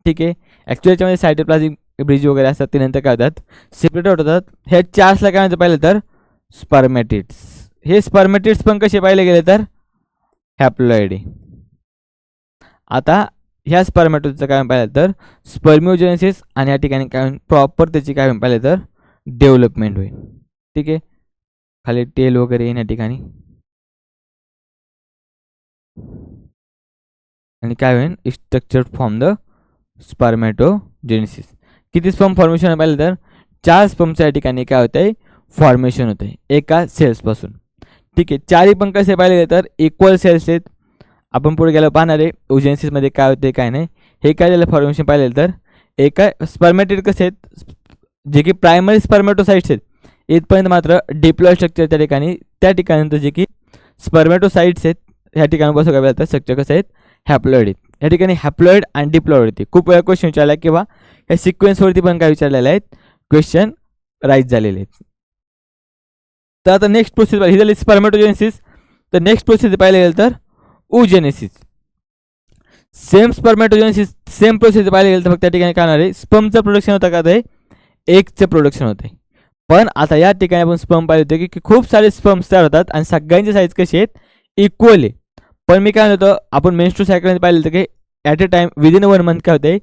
ठीक आहे. ॲक्च्युली याच्यामध्ये सायटोप्लाझमिक ब्रिज वगैरे असतात ते नंतर काय होतात सेपरेट होतात. ह्या 4ला काय म्हणतं पाहिलं तर स्पर्मॅटिड्स. हे स्पर्मॅटिड्स पण कसे पाहिले गेले तर हॅप्लॉइड आहे. आता ह्या स्पर्मॅटोचं काय पाहिलं तर स्पर्मिओजेनेसिस आणि या ठिकाणी काय प्रॉपर त्याची काय पाहिलं तर डेव्हलपमेंट होईल. ठीक आहे. खाली टेल वगैरे येईल या ठिकाणी आणि काय होईल स्ट्रक्चर फ्रॉम द स्पर्मॅटोजेनेसिस. किती स्पर्म फॉर्मेशन पाहिलं तर 4 स्पर्मच्या या ठिकाणी काय होत आहे फॉर्मेशन होत आहे एका सेल्सपासून. ठीक आहे. 4ही पण कसे पाहिले गेले तर इक्वल सेल्स आहेत. आपण पुढे गेलो पाहणार आहे ओजेनेसिसमध्ये काय होते काय नाही. हे काय झालं फॉर्मेशन पाहिलं तर एका स्पर्मॅटिड कसे आहेत जे की प्रायमरी स्पर्मॅटोसाइट्स आहेत इथपर्यंत मात्र डिप्लॉइड स्ट्रक्चर त्या ठिकाणी जे की स्पर्मॅटोसाइट्स आहेत ह्या ठिकाणापासून काय बोलतात स्ट्रक्चर कसं आहेत हॅप्लॉइड आहेत. या ठिकाणी हॅप्लॉइड आणि डिप्लॉइड होते. खूप वेळा क्वेश्चन विचारला किंवा या सिक्वेन्सवरती पण काय विचारलेले आहेत क्वेश्चन राईज झालेले आहेत. तर आता नेक्स्ट प्रोसेस ही झाली स्पर्मॅटोजेनेसिस. तर नेक्स्ट प्रोसेस पाहिलं गेलं तर oogenesis. सेम स्पर्मॅटोजेनेसिस सेम प्रोसेस पाहिलं गेलं तर फक्त त्या ठिकाणी काय होणार आहे स्पर्मचं प्रोडक्शन होतं का ते एगचं प्रोडक्शन होते. पण आता या ठिकाणी आपण स्पर्म पाहिलं होते की खूप सारे स्पर्म्स तयार होतात आणि सगळ्यांची साईज कशी आहेत इक्वल आहे. पण मी काय म्हणतो आपण मेन्स्ट्रुअल सायकलमध्ये पाहिलं होतं की at a time within 1 month काय होते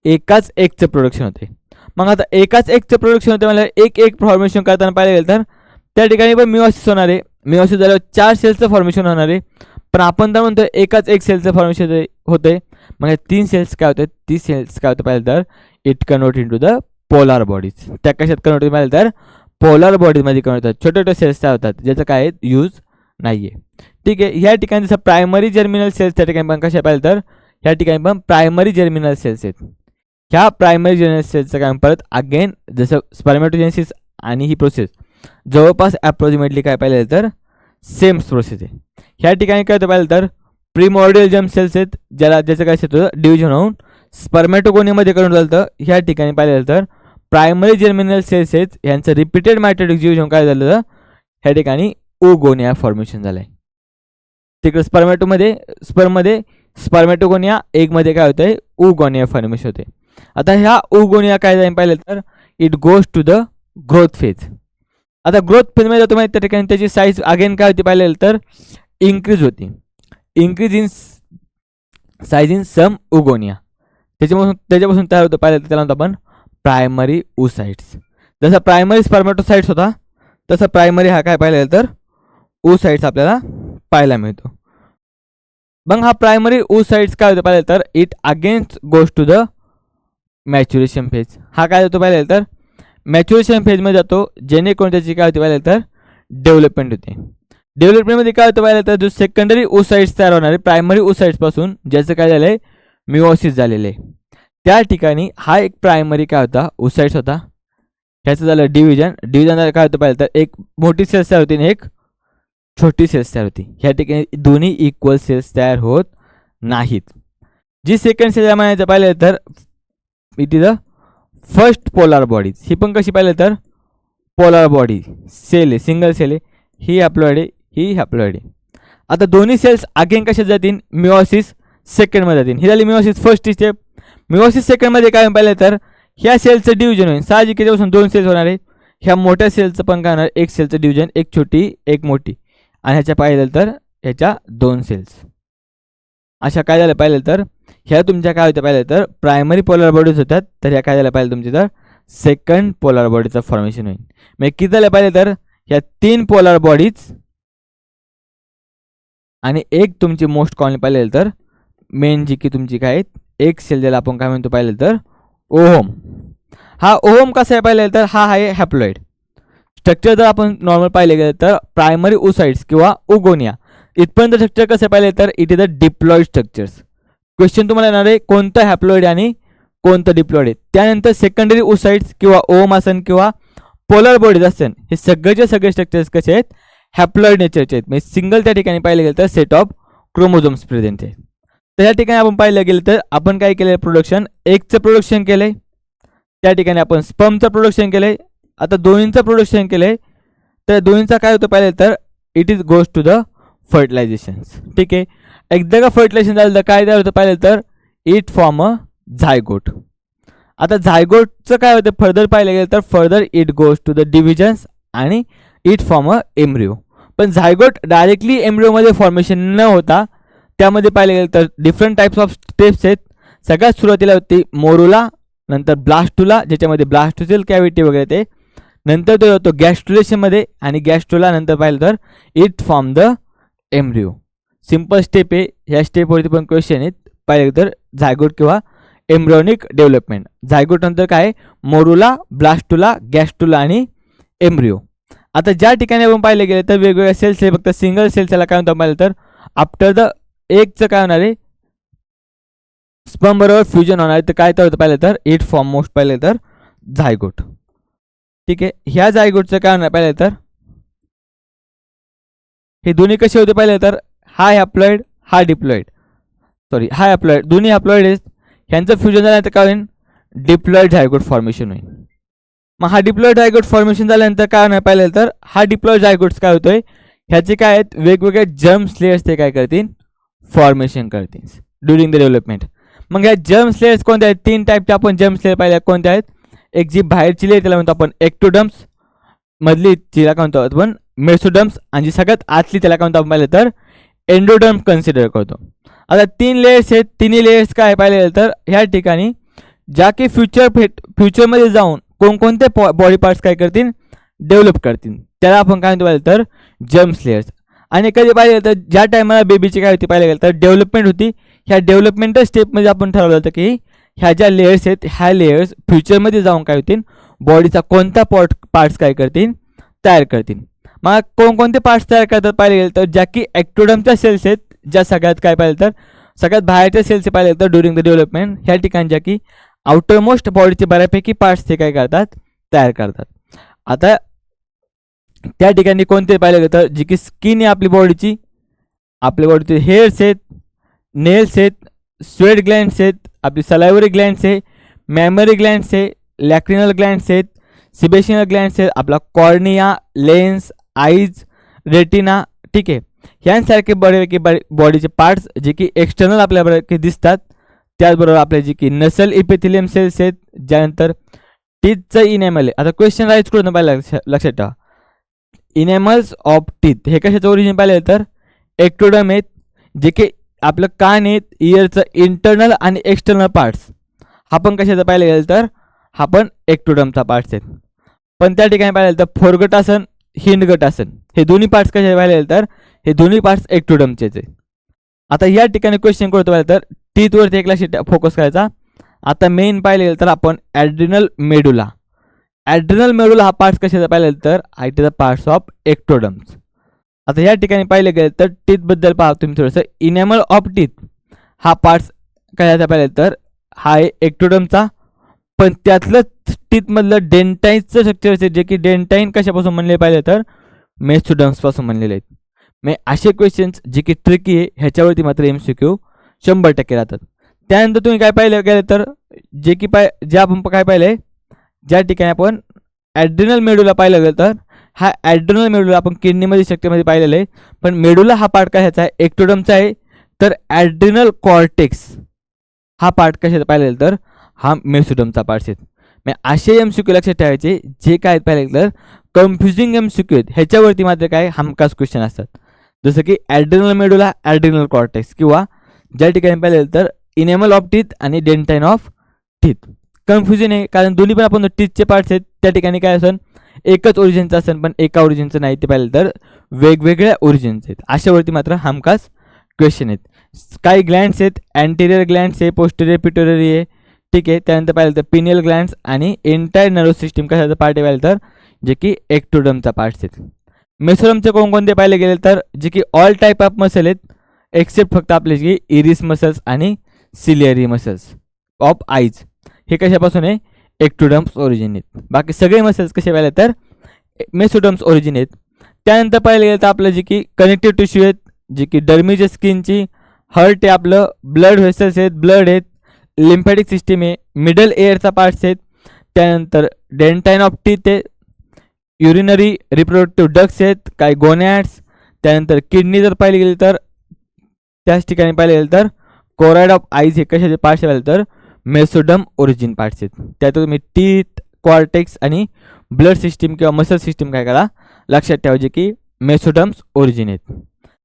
एकाच एगचं प्रोडक्शन होते. मग आता एकाच एगचं प्रोडक्शन होते मला एक फॉर्मेशन करताना पाहिलं गेलं तर त्या ठिकाणी पण मिओसिस होणार आहे. मिओसिस झाल्यावर 4 सेल्सचं फॉर्मेशन होणार आहे. पण आपण तर म्हणतो एकाच एक सेलचं फॉर्मेशन होते. मग 3 सेल्स काय होतात, 30 सेल्स काय होतं पाहिलं तर it convert into the polar bodies. त्या कशात कन्वर्ट होते पाहिलं तर पोलार बॉडीजमध्ये कन्वर्ट होतात. छोटे छोटे सेल्स काय होतात ज्याचं काय यूज नाही आहे. ठीक आहे. ह्या ठिकाणी जसं प्रायमरी जर्मिनल सेल्स त्या ठिकाणी पण कशा पाहिलं तर ह्या ठिकाणी पण प्रायमरी जर्मिनल सेल्स आहेत. ह्या प्रायमरी जर्मिनल सेल्सचं काय परत अगेन जसं स्पर्मॅटोजेनेसिस आणि ही प्रोसेस जवळपास ॲप्रॉक्सिमेटली काय पाहिलं तर सेम प्रोसेस आहे. ह्या ठिकाणी काय होतं पाहिलं तर प्रीमॉर्डियल जर्म सेल्स आहेत ज्याचं काय होतं डिव्हिजन होऊन स्पर्मॅटोगोनियामध्ये करून झालं. ह्या ठिकाणी पाहिलं तर प्रायमरी जर्मिनल सेल्स आहेत ह्यांचं रिपीटेड मायटोटिक डिव्हिजन काय झालं ह्या ठिकाणी ओगोनिया फॉर्मेशन झालं आहे. तिकडे स्पर्ममध्ये स्पर्मॅटोगोनिया एगमध्ये काय होतं ओगोनिया फॉर्मेशन होते. आता ह्या ओगोनिया काय जाईल पाहिलं तर it goes to the growth phase. आता ग्रोथ फेजमध्ये जातो माहिती त्या ठिकाणी त्याची साईज अगेन काय होती पाहिलं तर इन्क्रीज होती. Increase in size in some oogonia. त्याच्यापासून तयार होतं पाहिलं तर त्याला म्हणतो आपण प्रायमरी ओसाइट्स. जसा प्रायमरी स्पर्मॅटोसाइट्स होता तसं प्रायमरी हा काय पाहिलं तर ओसाइट्स आपल्याला पाहायला मिळतो. मग हा प्रायमरी ओसाइट्स काय होतं पाहिलं तर it against goes to the maturation phase. हा काय होतो पाहिलं तर मॅच्युरेशन फेजमध्ये जातो जेणेकरून त्याची काय होते पाहिलं तर डेव्हलपमेंट होते. डेव्हलपमेंटमध्ये काय होतं पाहिलं तर जो सेकंडरी ओसाइट्स तयार होणार आहे प्रायमरी ओसाइट्सपासून ज्याचं काय झालं आहे मिओसिस झालेलं आहे. त्या ठिकाणी हा एक प्रायमरी काय होता ओसाइट्स होता. ह्याचं झालं डिव्हिजन झालं काय होतं पाहिलं तर एक मोठी सेल्स तयार होती आणि एक छोटी सेल्स तयार होती. ह्या ठिकाणी दोन्ही इक्वल सेल्स तयार होत नाहीत. जी सेकंड सेल म्हणायचं पाहिलं तर it is the first polar bodies. ही पण कशी पाहिलं तर पोलार बॉडी सेल आहे सिंगल सेल आहे. ही हॅप्लॉइड आहे ही हॅप्लॉइड आहे. आता दोन्ही सेल्स अगेन कशात जातील मिओसिस सेकंडमध्ये जातील. ही झाली मिओसिस फर्स्ट स्टेप. मिओसिस सेकंडमध्ये काय पाहिलं तर ह्या सेलचं डिव्हिजन होईल. साहजिक त्याच्यापासून 2 सेल्स होणार आहे. ह्या मोठ्या सेलचं पण काय होणार एक सेलचं डिव्हिजन एक छोटी एक मोठी आणि ह्याच्या पाहिलं तर ह्याच्या 2 सेल्स. अशा काय झालं पाहिलं तर ह्या तुमच्या काय होतं पाहिलं तर प्रायमरी पोलार बॉडीज होतात. तर ह्या काय झालं पाहिलं तुमच्या तर सेकंड पोलार बॉडीचं फॉर्मेशन होईल. मग किती झालं पाहिलं तर ह्या 3 पोलार बॉडीज आणि एक तुमची मोस्ट कॉमन पाहिलं तर मेन जी की तुमची काय एक सेल ज्याला आपण काय म्हणतो पाहिलं तर ओहोम. हा ओहोम कसा आहे पाहिलं तर हा आहे हॅप्लॉइड स्ट्रक्चर. जर आपण नॉर्मल पाहिले गेलं तर प्रायमरी ओसाइट्स किंवा ओगोनिया इथपर्यंत स्ट्रक्चर कसं पाहिलं तर it is a diploid structures. Question तुम्हाला येणार आहे कोणतं हॅप्लॉइड आणि कोणतं डिप्लॉइड आहे. त्यानंतर सेकंडरी ओसाइट्स किंवा ओम असन किंवा पोलर बॉडीज असेल हे सगळेचे सगळे स्ट्रक्चर्स कसे आहेत हॅप्लॉइड नेचरचे आहेत. म्हणजे सिंगल त्या ठिकाणी पाहिलं गेलं तर सेट ऑफ क्रोमोझोम्स प्रेझेंट आहे. तर या ठिकाणी आपण पाहिलं गेलं तर आपण काय केलं प्रोडक्शन एकचं प्रोडक्शन केलं आहे. त्या ठिकाणी आपण स्पर्मचं प्रोडक्शन केलं आहे. आता दोन्हींचं प्रोडक्शन केलं आहे. तर दोन्हींचा काय होतं पाहिलं तर it is goes to the fertilizations. ठीक आहे. एकदा का फर्टिलायझेशन झालं तर काय होतं पाहिलं तर इट फॉर्म अ झायगोट. आता झायगोटचं काय होतं फर्दर पाहिलं गेलं तर further it goes to the divisions आणि इट फॉर्म अ एम्ब्रिओ. पण झायगोट डायरेक्टली एम्ब्रिओमध्ये फॉर्मेशन न होता त्यामध्ये पाहिलं गेलं तर डिफरंट टाईप्स ऑफ स्टेप्स आहेत. सगळ्यात सुरुवातीला होती मोरुला नंतर ब्लास्टुला ज्याच्यामध्ये ब्लास्टोसिल कॅव्हिटी वगैरे ते नंतर तो होतो गॅस्ट्रुलेशनमध्ये आणि गॅस्ट्रुला नंतर पाहिलं तर it form the embryo. Simple step आहे. ह्या स्टेपवरती पण क्वेश्चन आहेत पाहिलं तर झायगोट किंवा एम्ब्रिओनिक डेव्हलपमेंट. झायगोट नंतर काय मोरुला ब्लास्टुला गॅस्ट्रुला आणि एम्ब्रिओ. आता ज्या ठिकाणी आपण पाहिलं गेलं तर वेगवेगळ्या सेल्स आहे फक्त सिंगल सेल्सला काय म्हणतो पाहिलं तर आफ्टर द एकचं काय होणार आहे स्पर्म बरोबर फ्युजन होणार आहे. तर काय तर होतं पाहिलं तर इट फॉर्म मोस्ट पाहिलं तर झायगोट. ठीक आहे. ह्या झायगोटचं काय होणार पाहिलं तर हे दोन्ही कसे होते पाहिलं तर हा हॅप्लॉइड हा डिप्लॉइड हा हॅप्लॉइड दोन्ही हॅप्लॉइड आहेत. ह्यांचं फ्युजन झाल्यानंतर काय होईल डिप्लॉइड झायगोट फॉर्मेशन होईल. मग हा डिप्लॉइड झायगोट फॉर्मेशन झाल्यानंतर काय होणार पाहिलं तर हा डिप्लॉइड झायगोट्स काय होतोय ह्याचे काय आहेत वेगवेगळे जर्म स्लेयर्स ते काय करतील फॉर्मेशन करतील ड्युरिंग द डेव्हलपमेंट. मग ह्या जर्म स्लेयर्स कोणत्या आहेत 3 टाईपचे आपण जर्म स्लेयर पाहिल्या कोणत्या आहेत. एक जी बाहेरची लेयर त्याला म्हणतो आपण एक्टोडम्स मधली जिला काय म्हणतो आपण मेसोडम्स आणि जी सगळ्यात आतली त्याला काय म्हणतो आपण पाहिलं तर एंडोडर्म कन्सिडर करतो. आता 3 लेयर्स आहेत. तिन्ही लेयर्स काय पाहिलं तर ह्या ठिकाणी ज्या की फ्युचरमध्ये जाऊन कोणकोणते बॉडी पार्ट्स काय करतील डेव्हलप करतील त्याला आपण काय म्हणतो पाहिलं तर जर्म्स लेयर्स. आणि कधी पाहिलं तर ज्या टायमाला बेबीची काय होती पाहिलं गेलं तर डेव्हलपमेंट होती. ह्या डेव्हलपमेंटल स्टेपमध्ये आपण ठरवलं होतं की ह्या ज्या लेयर्स आहेत ह्या लेयर्स फ्युचरमध्ये जाऊन काय होतील, बॉडीचा कोणता पार्ट्स काय करतील, तयार करतील. मग कोणकोणते पार्ट्स तयार करतात पाहिलं गेलं तर ज्या की ॲक्टोडमच्या सेल्स आहेत, ज्या सगळ्यात काय पाहिलं तर सगळ्यात बाहेरच्या सेल्स पाहिलं तर ड्युरिंग द डेव्हलपमेंट ह्या ठिकाणी ज्या की आउटरमोस्ट बॉडीचे बऱ्यापैकी पार्ट्स ते काय करतात, तयार करतात. आता त्या ठिकाणी कोणते पाहिलं गेलं तर जी की स्किन आहे आपली बॉडीची, आपल्या बॉडीचे हेअर्स आहेत, नेल्स आहेत, स्वेट ग्लँड्स आहेत, आपली सलायवरी ग्लँड्स आहे, मॅमरी ग्लँड्स आहे, लॅक्रिनल ग्लँड्स आहेत, सिबेशिनल ग्लँड्स आहेत, आपला कॉर्निया, लेन्स, आईज, रेटिना. ठीक आहे, ह्यांसारखे बऱ्यापैकी बॉडीचे पार्ट्स जे की एक्सटर्नल आपल्या बऱ्यापैकी दिसतात. त्याचबरोबर आपल्या जे की नसल इपिथिलियम सेल्स आहेत, ज्यानंतर टीथचं इनेमल आहे. आता क्वेश्चन राईज करून पाहिजे लक्षात ठेवा, इनेमल्स ऑफ टीथ हे कशाचं ओरिजिन पाहिलं तर एक्टोडम आहेत, जे की आपलं कान आहेत, इयरचं इंटरनल आणि एक्सटर्नल पार्ट्स हा पण कशाचं पाहिलं गेलं तर हा पण एक्टोडमचा पार्ट्स आहेत. पण त्या ठिकाणी पाहिलं तर फोरगट आसन, हिंडगट आसन हे दोन्ही पार्ट्स कशाचे पाहिलं गेलं तर हे दोन्ही पार्ट्स एक्टोडमचेच आहे. आता या ठिकाणी क्वेश्चन करतो पाहिलं तर टीथवरती एक लक्ष फोकस करायचा. आता मेन पाहिलं गेलं तर आपण ॲड्रिनल मेडुला, ॲड्रिनल मेडुला हा पार्ट्स कशाचा पाहिलं तर it is the parts of ectoderms. आता या ठिकाणी पाहिलं गेलं तर टीथबद्दल पहा तुम्ही थोडंसं. इनेमल ऑफ टीथ हा पार्ट्स कशाचा पाहिलं तर हा आहे एक्टोडमचा, पण त्यातलं टीथमधलं डेंटाईनचं स्ट्रक्चर असेल जे की डेंटाईन कशापासून म्हणले पाहिजे तर मेसोडम्सपासून म्हणलेले आहेत. मग असे क्वेश्चन्स जे की ट्रिकी आहे ह्याच्यावरती मात्र MCQ 100% राहतात. त्यानंतर तुम्ही काय पाहिलं गेलं तर जे की जे आपण काय पाहिलं आहे, ज्या ठिकाणी आपण ॲड्रिनल मेडुला पाहिलं गेलं तर हा ॲड्रिनल मेडुला आपण किडनीमध्ये स्ट्रक्चरमध्ये पाहिलेलं आहे. पण मेडुला हा पार्ट कशाचा आहे, एक्टोडमचा आहे. तर ॲड्रिनल कॉर्टेक्स हा पार्ट कशाचा पाहिलं गेलं तर हा मेसोडमचा पार्ट्स आहेत. मग असे MCQ लक्षात ठेवायचे जे काय पाहिलं तर कन्फ्युजिंग MCQ आहेत, ह्याच्यावरती मात्र काय हमखास क्वेश्चन असतात. जसं की ॲड्रिनल मेडुला, ॲड्रिनल कॉर्टेक्स, किंवा ज्या ठिकाणी पाहिलं तर इनेमल ऑफ टीथ आणि डेंटाईन ऑफ टीथ. कन्फ्युजन आहे कारण दोन्ही पण आपण टीथचे पार्ट्स आहेत, त्या ठिकाणी काय असेल एकच ओरिजिनचं असेल, पण एका ओरिजिनचं नाही, ते पाहिलं तर वेगवेगळ्या ओरिजिनचे आहेत. अशावरती मात्र हमखास क्वेश्चन आहेत. काही ग्लँड्स आहेत, अँटेरियर ग्लँड्स आहे, पोस्टेरियर पिट्युटरी आहे. ठीक आहे, त्यानंतर पाहिलं तर पिनियल ग्लँड्स आणि एंटायर नर्वस सिस्टीम कशाचा पार्ट आहे पाहिलं तर जे की एक्टोडमचा पार्ट्स आहेत. मेसोडमचे कोणकोणते पाहिले गेले तर जे की ऑल टाईप ऑफ मसल आहेत एक्सेप्ट फक्त आपले जे इरिस मसल्स आणि सिलिअरी मसल्स ऑफ आईज हे कशापासून आहे, एक्टोडम्स ओरिजिन आहेत. बाकी सगळे मसल्स कसे पाहिले तर मेसोडम्स ओरिजिन आहेत. त्यानंतर पाहिलं गेलं तर आपलं जे की कनेक्टिव्ह टिश्यू आहेत, जे की डर्मीच्या स्किनची, हर्ट आहे, आपलं ब्लड व्हेसल्स आहेत, ब्लड आहेत, लिम्फॅटिक सिस्टीम आहे, मिडल एअरचा पार्ट्स आहेत. त्यानंतर डेंटाईन ऑफ टीथ आहे, युरिनरी रिप्रोडक्टिव्ह डक्ट्स आहेत, काही गोनॅड्स. त्यानंतर किडनी जर पाहिली गेली तर त्याच ठिकाणी पाहिलं गेलं तर कोराइड ऑफ आईज हे कशाचे पार्ट्स पाहिलं तर मेसोडम ओरिजिन पार्ट्स आहेत. त्यातून तुम्ही टीथ, कॉर्टेक्स आणि ब्लड सिस्टीम किंवा मसल सिस्टीम काय करा लक्षात ठेवायचे की मेसोडम्स ओरिजिन आहेत.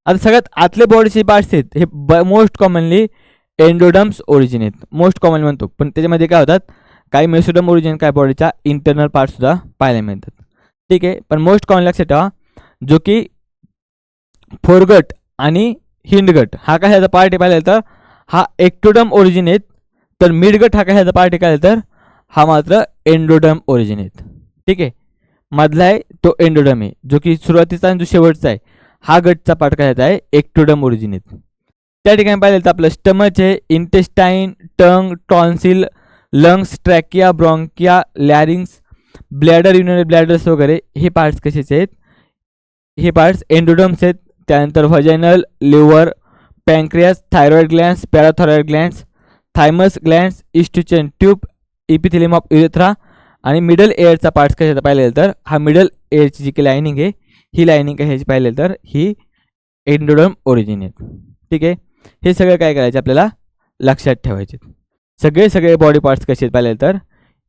आता सगळ्यात आतले बॉडीचे पार्ट्स आहेत हे मोस्ट कॉमनली एंडोडम्स ओरिजिन आहेत, मोस्ट कॉमनली म्हणतो. पण त्याच्यामध्ये काय होतात काही मेसोडम ओरिजिन काय बॉडीच्या इंटरनल पार्टसुद्धा पाहायला मिळतात. ठीक आहे, पण मोस्ट कॉमन लक्षात ठेवा जो की फोरगट आणि हिंडगट हा कशाचा पार्ट आहे पाहिलं तर हा एक्टोडम ओरिजिन आहेत. तर मिडगट हा कशाचा पार्ट आहे काय तर हा मात्र एंडोडम ओरिजिन आहेत. ठीक आहे, मधला आहे तो एंडोडम आहे, जो की सुरुवातीचा आणि जो शेवटचा आहे हा गटचा पार्ट कशाचा आहे, एक्टोडम ओरिजिन आहेत. त्या ठिकाणी पाहिलं तर आपलं स्टमच आहे, इंटेस्टाईन, टंग, tonsil, lungs, trachea, ब्रॉन्किया, लॅरिंग्स, bladder, urinary ब्लॅडर्स वगैरे हे पार्ट्स कशाचे आहेत, हे पार्ट्स एंडोडम्स आहेत. त्यानंतर vaginal, liver, pancreas, thyroid glands, parathyroid glands, thymus glands, Eustachian tube, epithelium of urethra आणि मिडल एअरचा पार्ट्स कशाचा पाहिलं तर हा मिडल एअरची जी की लायनिंग आहे ही लायनिंग कशाची पाहिलं तर ही एंडोडम ओरिजिन आहेत. ठीक आहे, हे सगळं काय करायचं आपल्याला लक्षात ठेवायचे. सगळे बॉडी पार्ट्स कसे आहेत पाहिलं तर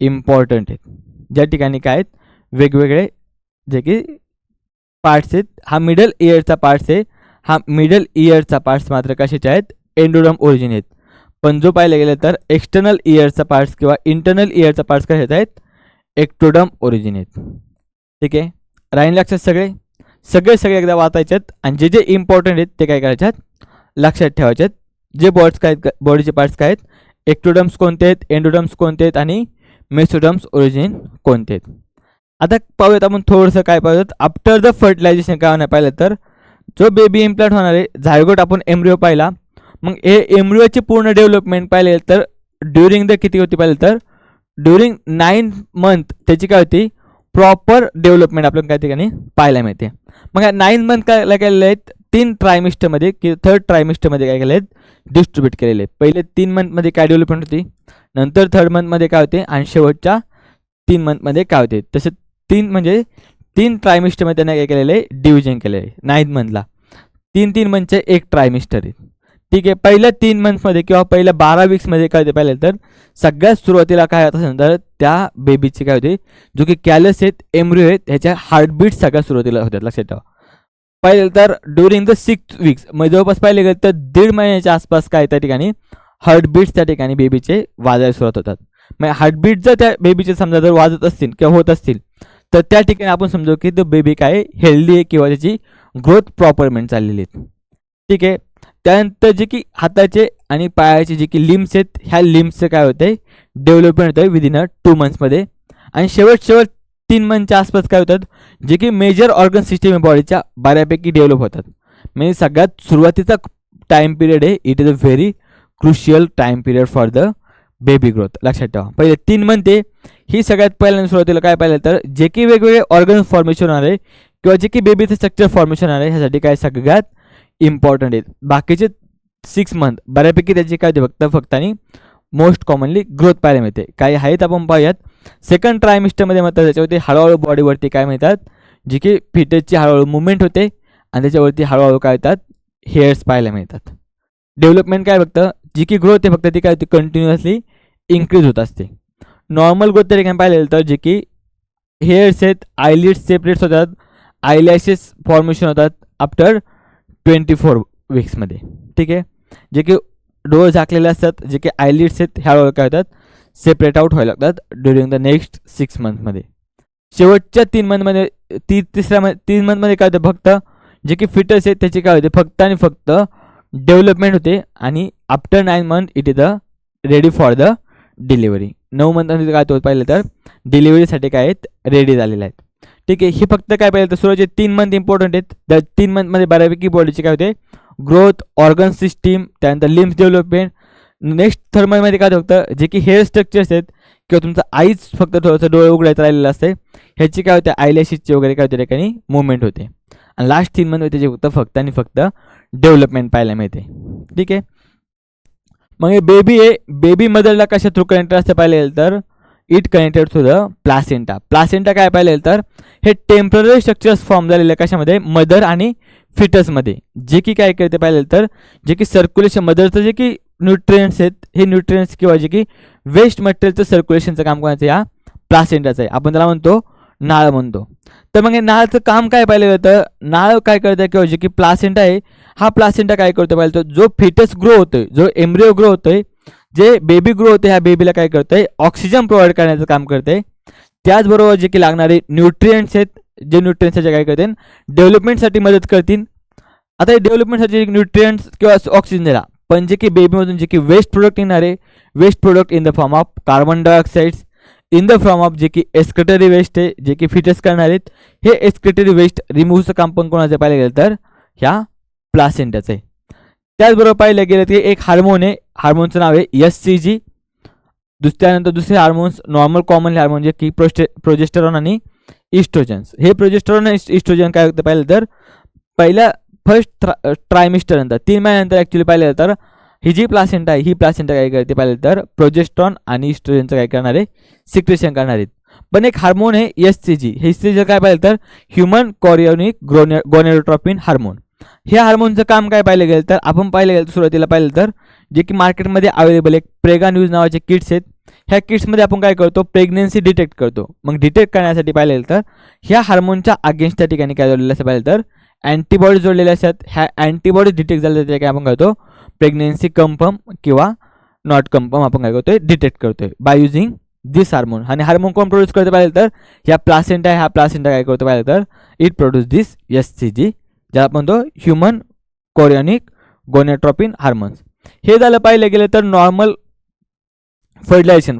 इम्पॉर्टंट आहेत, ज्या ठिकाणी काय आहेत वेगवेगळे जे की पार्ट्स आहेत. हा मिडल इयरचा पार्ट्स आहे, हा मिडल इयरचा पार्ट्स मात्र कशाचे आहेत, एंडोडम ओरिजिन आहेत. पण जो पाहिलं गेलं तर एक्सटर्नल इयरचा पार्ट्स किंवा इंटरनल इयरचा पार्ट्स कशाचे आहेत, एक्टोडम ओरिजिन आहेत. ठीक आहे, राहील लक्षात सगळे सगळे एकदा वाचायच्यात आणि जे जे इम्पॉर्टंट आहेत ते काय करायच्यात लक्षात ठेवायच्यात. जे बॉडीचे पार्ट्स काय आहेत, एक्टोडर्म्स कोणते आहेत, एंडोडर्म्स कोणते आहेत आणि मेसोडर्म्स ओरिजिन कोणते आहेत. आता पाहूयात आपण थोडंसं काय पाहूयात. आफ्टर द फर्टिलायझेशन काय होणार पाहिलं तर जो बेबी इम्प्लांट होणार आहे झायगोट आपण एम्ब्रिओ पाहिला. मग हे एम्ब्रिओची पूर्ण डेव्हलपमेंट पाहिले तर ड्युरिंग द किती होती पाहिलं तर ड्युरिंग 9 मंथ त्याची काय होती प्रॉपर डेव्हलपमेंट आपल्याला काय ठिकाणी पाहायला मिळते. मग या 9 मंथ काय केलेले आहेत 3 ट्रायमिस्टरमध्ये की थर्ड ट्रायमिस्टरमध्ये काय केले आहेत डिस्ट्रीब्यूट केलेले. पहिले 3 मंथमध्ये काय डेव्हलपमेंट होती, नंतर थर्ड मंथमध्ये काय होते आणि शेवटच्या 3 मंथमध्ये काय होते. तसे 3 ट्रायमिस्टरमध्ये त्यांना काय केलेलं आहे डिव्हिजन केलेलं आहे. 9 मंथला 3 मंथचे एक ट्रायमिस्टर आहे. ठीक आहे. पहिल्या 3 मंथमध्ये किंवा पहिल्या 12 वीक्समध्ये काय होते पाहिलं तर सगळ्यात सुरुवातीला काय होत असेल तर त्या बेबीची काय होते जो की कॅलस आहेत एम्ब्रिओ आहेत ह्याच्या हार्टबीट सगळ्यात सुरुवातीला होत्या. लक्षात ठेवा. पाहिलं तर ड्युरिंग द 6 वीक्स म्हणजे जवळपास पाहिले गेलं तर 1.5 महिन्याच्या आसपास काय त्या ठिकाणी हार्टबीट्स त्या ठिकाणी बेबीचे वाजायला सुरुवात होतात. मग हार्टबीट जर त्या बेबीचे समजा जर वाजत असतील किंवा होत असतील तर त्या ठिकाणी आपण समजू की तो बेबी काय हेल्दी आहे किंवा त्याची ग्रोथ प्रॉपरमेंट चाललेली आहे. ठीक आहे. त्यानंतर जे की हाताचे आणि पायाचे जे की लिम्स आहेत ह्या लिम्सचे काय होते डेव्हलपमेंट होतं विदिन 2 मंथ्समध्ये. आणि शेवट 3 मंथच्या आसपास काय होतात जे की मेजर ऑर्गन सिस्टीम बॉडीच्या बऱ्यापैकी डेव्हलप होतात. म्हणजे सगळ्यात सुरुवातीचा टाईम पिरियड आहे. It is a very crucial time period for the baby growth. लक्षात ठेवा. पहिले 3 मंथ ही सगळ्यात पहिल्यांदा सुरुवातीला काय पाहिलं तर जे की वेगवेगळे ऑर्गन फॉर्मेशन होणार आहे किंवा जे की बेबीचं स्ट्रक्चर फॉर्मेशन होणार आहे ह्यासाठी काय सगळ्यात इम्पॉर्टंट आहेत. बाकीचे 6 मंथ बऱ्यापैकी त्याची काय होते फक्त आणि मोस्ट कॉमनली ग्रोथ पाहायला मिळते. काही आहेत आपण पाहूयात. सेकंड ट्रायमिस्टरमध्ये म्हणतात त्याच्यावरती हळूहळू बॉडीवरती काय मिळतात जे की फिटसची हळूहळू मुवमेंट होते आणि त्याच्यावरती हळूहळू काय होतात हेअर्स पाहायला मिळतात. डेव्हलपमेंट काय फक्त जी की ग्रोथ आहे फक्त ती काय होती कंटिन्युअसली इन्क्रीज होत असते. नॉर्मल ग्रोथ तरी काय पाहिलं तर जे की हेअर्स आहेत आयलिड्स सेपरेट्स होतात, आयलॅशेस फॉर्मेशन होतात आफ्टर 24 वीक्समध्ये. ठीक आहे. जे की डोळे झाकलेले असतात जे की आयलिड्स आहेत ह्या काय होतात सेपरेट आउट व्हायला लागतात ड्युरिंग द नेक्स्ट 6 मंथमध्ये. शेवटच्या 3 मंथमध्ये 3 मंथमध्ये काय होतं फक्त जे की फिटस आहेत त्याची काय होते फक्त आणि फक्त डेव्हलपमेंट होते आणि after 9 month it is ready for the delivery. 9 मंथमध्ये काय होतं पाहिलं तर डिलिव्हरीसाठी काय आहेत रेडी झालेले आहेत. ठीक आहे. ही फक्त काय पाहिलं तर सुरुवातीचे 3 मंथ इम्पॉर्टंट आहेत. त्या 3 मंथमध्ये बऱ्यापैकी बॉडीची काय होते ग्रोथ, ऑर्गन सिस्टीम, त्यानंतर लिम्स डेव्हलपमेंट. नेक्स्ट थर्ड मंथमध्ये काय होतं जे की हेअर स्ट्रक्चर्स आहेत किंवा तुमचं आईज फक्त थोडंसं डोळे उघडायचं राहिलेलं असते ह्याची काय होते आयलॅशेसची वगैरे काय होते ठिकाणी मुवमेंट होते. आणि लास्ट 3 मंथमध्ये त्याची फक्त आणि फक्त डेव्हलपमेंट पाहायला मिळते. ठीक आहे. मग हे बेबी आहे बेबी मदरला कशा थ्रू कनेक्टेड असते पाहिलं तर it connected to the placenta. Placenta काय पाहिलं तर हे टेम्पररी स्ट्रक्चर्स फॉर्म झालेले कशामध्ये मदर आणि फिटसमध्ये जे की काय करते पाहिलं तर जे की सर्क्युलेशन मदरचं जे की न्यूट्रिएंट्स आहेत हे न्यूट्रिएंट्स किंवा जे की वेस्ट मटेरियलचं सर्क्युलेशनचं काम करायचं या प्लासेंटाचं आहे. आपण त्याला म्हणतो नाळ म्हणतो. तर मग हे नाळाचं काम काय पाहिलं जातं नाळ काय करतं किंवा जे की प्लासेंटा आहे हा प्लासेंटा काय करतो पाहिलं तर जो फिटस ग्रो होतोय जो एम्ब्रिओ ग्रो होतोय जे बेबी ग्रो होते ह्या बेबीला काय करतंय ऑक्सिजन प्रोव्हाइड करण्याचं काम करते. त्याचबरोबर जे की लागणारे न्यूट्रिएंट्स आहेत जे न्यूट्रिएंट्सच्या काय करतील डेव्हलपमेंटसाठी मदत करतील. आता हे डेव्हलपमेंटसाठी न्यूट्रिएंट्स किंवा ऑक्सिजन दिला पण जे की बेबीमधून जे की वेस्ट प्रोडक्ट येणार आहे waste product in the form of carbon dioxides in the form of जे की एक्सक्रेटरी वेस्ट आहे जे की फिटस करणार आहेत हे एक्सक्रेटरी वेस्ट रिमूव्हचं काम पण कोणाचं पाहिलं गेलं तर ह्या प्लासेंटाचं आहे. त्याचबरोबर पाहिलं गेलं की एक हार्मोन आहे हार्मोनचं नाव आहे SCG. त्यानंतर दुसरे हार्मोन्स नॉर्मल कॉमन हार्मोन जे की प्रोजेस्टेरॉन आणि इस्ट्रोजन्स. हे प्रोजेस्टेरॉन आणि इस्ट्रोजन काय होतं पाहिलं तर पहिल्या फर्स्ट ट्रायमिस्टर नंतर 3 महिन्यानंतर ॲक्च्युली पाहिलं तर ही जी प्लासेंटा आहे ही प्लासेंटा काय करते पाहिलं तर प्रोजेस्ट्रॉन आणि इस्ट्रोजनचं काय करणार आहे सिक्रेशन करणार आहेत. पण एक हार्मोन आहे SCG हे SCG काय पाहिलं तर ह्युमन कॉरियोनिक गोनेडोट्रोपिन हार्मोन. हे हार्मोनचं काम काय पाहिलं गेलं तर आपण पाहिलं गेलं तर सुरुवातीला पाहिलं तर जे की मार्केटमध्ये अवेलेबल एक प्रेगा न्यूज नावाचे किट्स आहेत ह्या किट्समध्ये आपण काय करतो प्रेग्नेन्सी डिटेक्ट करतो. मग डिटेक्ट करण्यासाठी पाहिलं गेलं तर ह्या हार्मोनच्या अगेन्स्ट त्या ठिकाणी काय जोडलेलं असं पाहिलं तर अँटीबॉडीज जोडलेल्या असतात. ह्या अँटीबॉडीज डिटेक्ट झाल्या त्या काय आपण करतो प्रेग्नेन्सी कन्फर्म किंवा नॉट कन्फर्म आपण काय करतोय डिटेक्ट करतोय बाय युझिंग दिस हार्मोन. आणि हार्मोन कोण प्रोड्यूस करतो पाहिजे तर ह्या प्लासेंटा आहे, हा प्लासेंटा काय करतो पाहिजे तर इट प्रोड्यूस दिस HCG, ज्याला आपण म्हणतो ह्युमन कोरियनिक गोनेट्रोपिन हार्मोन्स. हे झालं पाहिलं गेलं तर normal fertilization.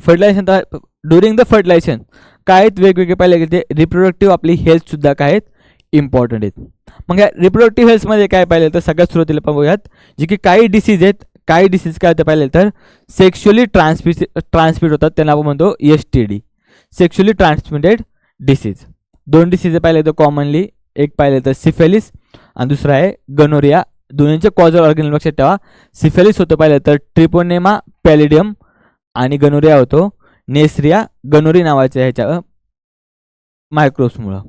During the fertilization काय आहेत वेगवेगळे पाहिले गेले ते रिप्रोडक्टिव्ह आपली हेल्थसुद्धा काय आहेत इम्पॉर्टंट आहेत. मग या रिप्रोडक्टिव्ह हेल्थमध्ये काय पाहिलं तर सगळ्यात सुरुवातीला पाहूयात जे की काही डिसीज आहेत. काही डिसीज काय होतं पाहिले तर सेक्शुअली ट्रान्समिट होतात, त्यांना आपण म्हणतो STD, sexually transmitted disease. 2 disease पाहिले तर कॉमनली, एक पाहिले तर सिफेलिस आणि दुसरा आहे गनोरिया. दोन्हीचे कॉजल ऑर्गॅनिझम लक्षात ठेवा. सिफेलिस होतं पाहिलं तर ट्रिपोनेमा पॅलिडियम आणि गनोरिया होतो नेसरिया गनोरी नावाच्या ह्याच्या मायक्रोब्समुळं.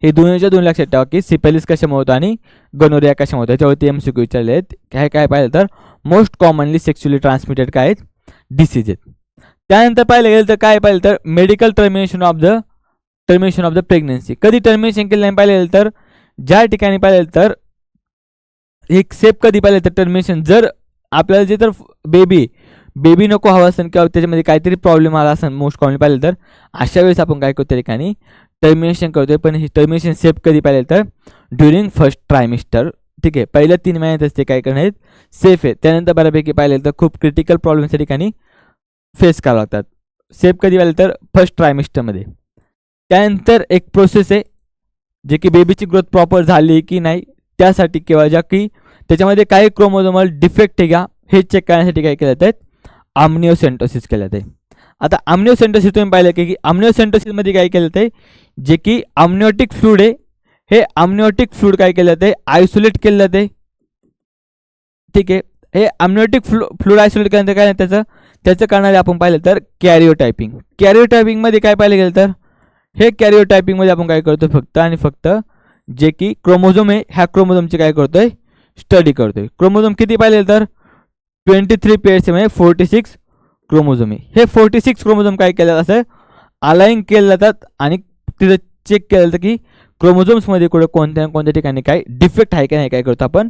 हे दोन्हीच्या दोन लक्षात ठेवा की सिफेलिस कशामुळे होतं आणि गनोरिया कशामुळे होतं. त्याच्यावरती MCQ विचारले आहेत. काय पाहिलं तर मोस्ट कॉमनली सेक्शुअली ट्रान्समिटेड काय आहेत डिसीज आहेत. त्यानंतर पाहिलं गेलं तर काय पाहिलं तर medical termination of the pregnancy. कधी टर्मिनेशन केलं नाही पाहिलं तर ज्या ठिकाणी पाहिलं तर एक सेफ कधी पाहिलं तर टर्मिनेशन जर आपल्याला जे तर बेबी नको हवा असेल किंवा त्याच्यामध्ये काहीतरी प्रॉब्लेम आला असेल मोस्ट कॉमनली पाहिलं तर अशा वेळेस आपण काय करतो त्या ठिकाणी टर्मिनेशन करतोय. पण हे टर्मिनेशन सेफ कधी पाहिलं तर ड्युरिंग फर्स्ट ट्रायमिस्टर. ठीक आहे, पहिल्या 3 महिन्यातच ते काय करणार आहेत सेफ आहे. त्यानंतर बऱ्यापैकी पाहिलं तर खूप क्रिटिकल प्रॉब्लेम्स त्या ठिकाणी फेस करावं लागतात. सेफ कधी पाहिलं तर फर्स्ट ट्रायमिस्टरमध्ये. त्यानंतर एक प्रोसेस आहे जे की बेबीची ग्रोथ प्रॉपर झाली की नाही त्यासाठी किंवा ज्या की त्याच्यामध्ये काही क्रोमोझोमल डिफेक्ट आहे का हे चेक करण्यासाठी काय केलं जातं आम्निओसेंटोसिस केलं जाते. आता आम्निओसेंटोसिस तुम्ही पाहिलं की आम्निओसेंटोसिसमध्ये काय केलं जाते जे की आम्निओटिक फ्लूइड आहे हे आम्निओटिक फ्लूइड काय केलं जाते आयसोलेट केलं जाते. ठीक आहे, हे आम्निओटिक फ्लूइड आयसोलेट केल्यानंतर काय त्याचं करणारे आपण पाहिलं तर कॅरिओटायपिंग. कॅरिओटायपिंगमध्ये काय पाहिलं गेलं तर हे कॅरिओटायपिंगमध्ये आपण काय करतो फक्त आणि फक्त जे की क्रोमोझोम आहे ह्या क्रोमोझोमची काय करतोय स्टडी करतोय. क्रोमोझोम किती पाहिजे तर 23 पेअर्स म्हणजे 46 क्रोमोझोम आहे. हे 46 क्रोमोझोम काय केलं असं अलाइन केले जातात आणि तिथं चेक केलं जातं की क्रोमोझोम्समध्ये कुठं कोणत्या ठिकाणी काय डिफेक्ट आहे का नाही काय करतो आपण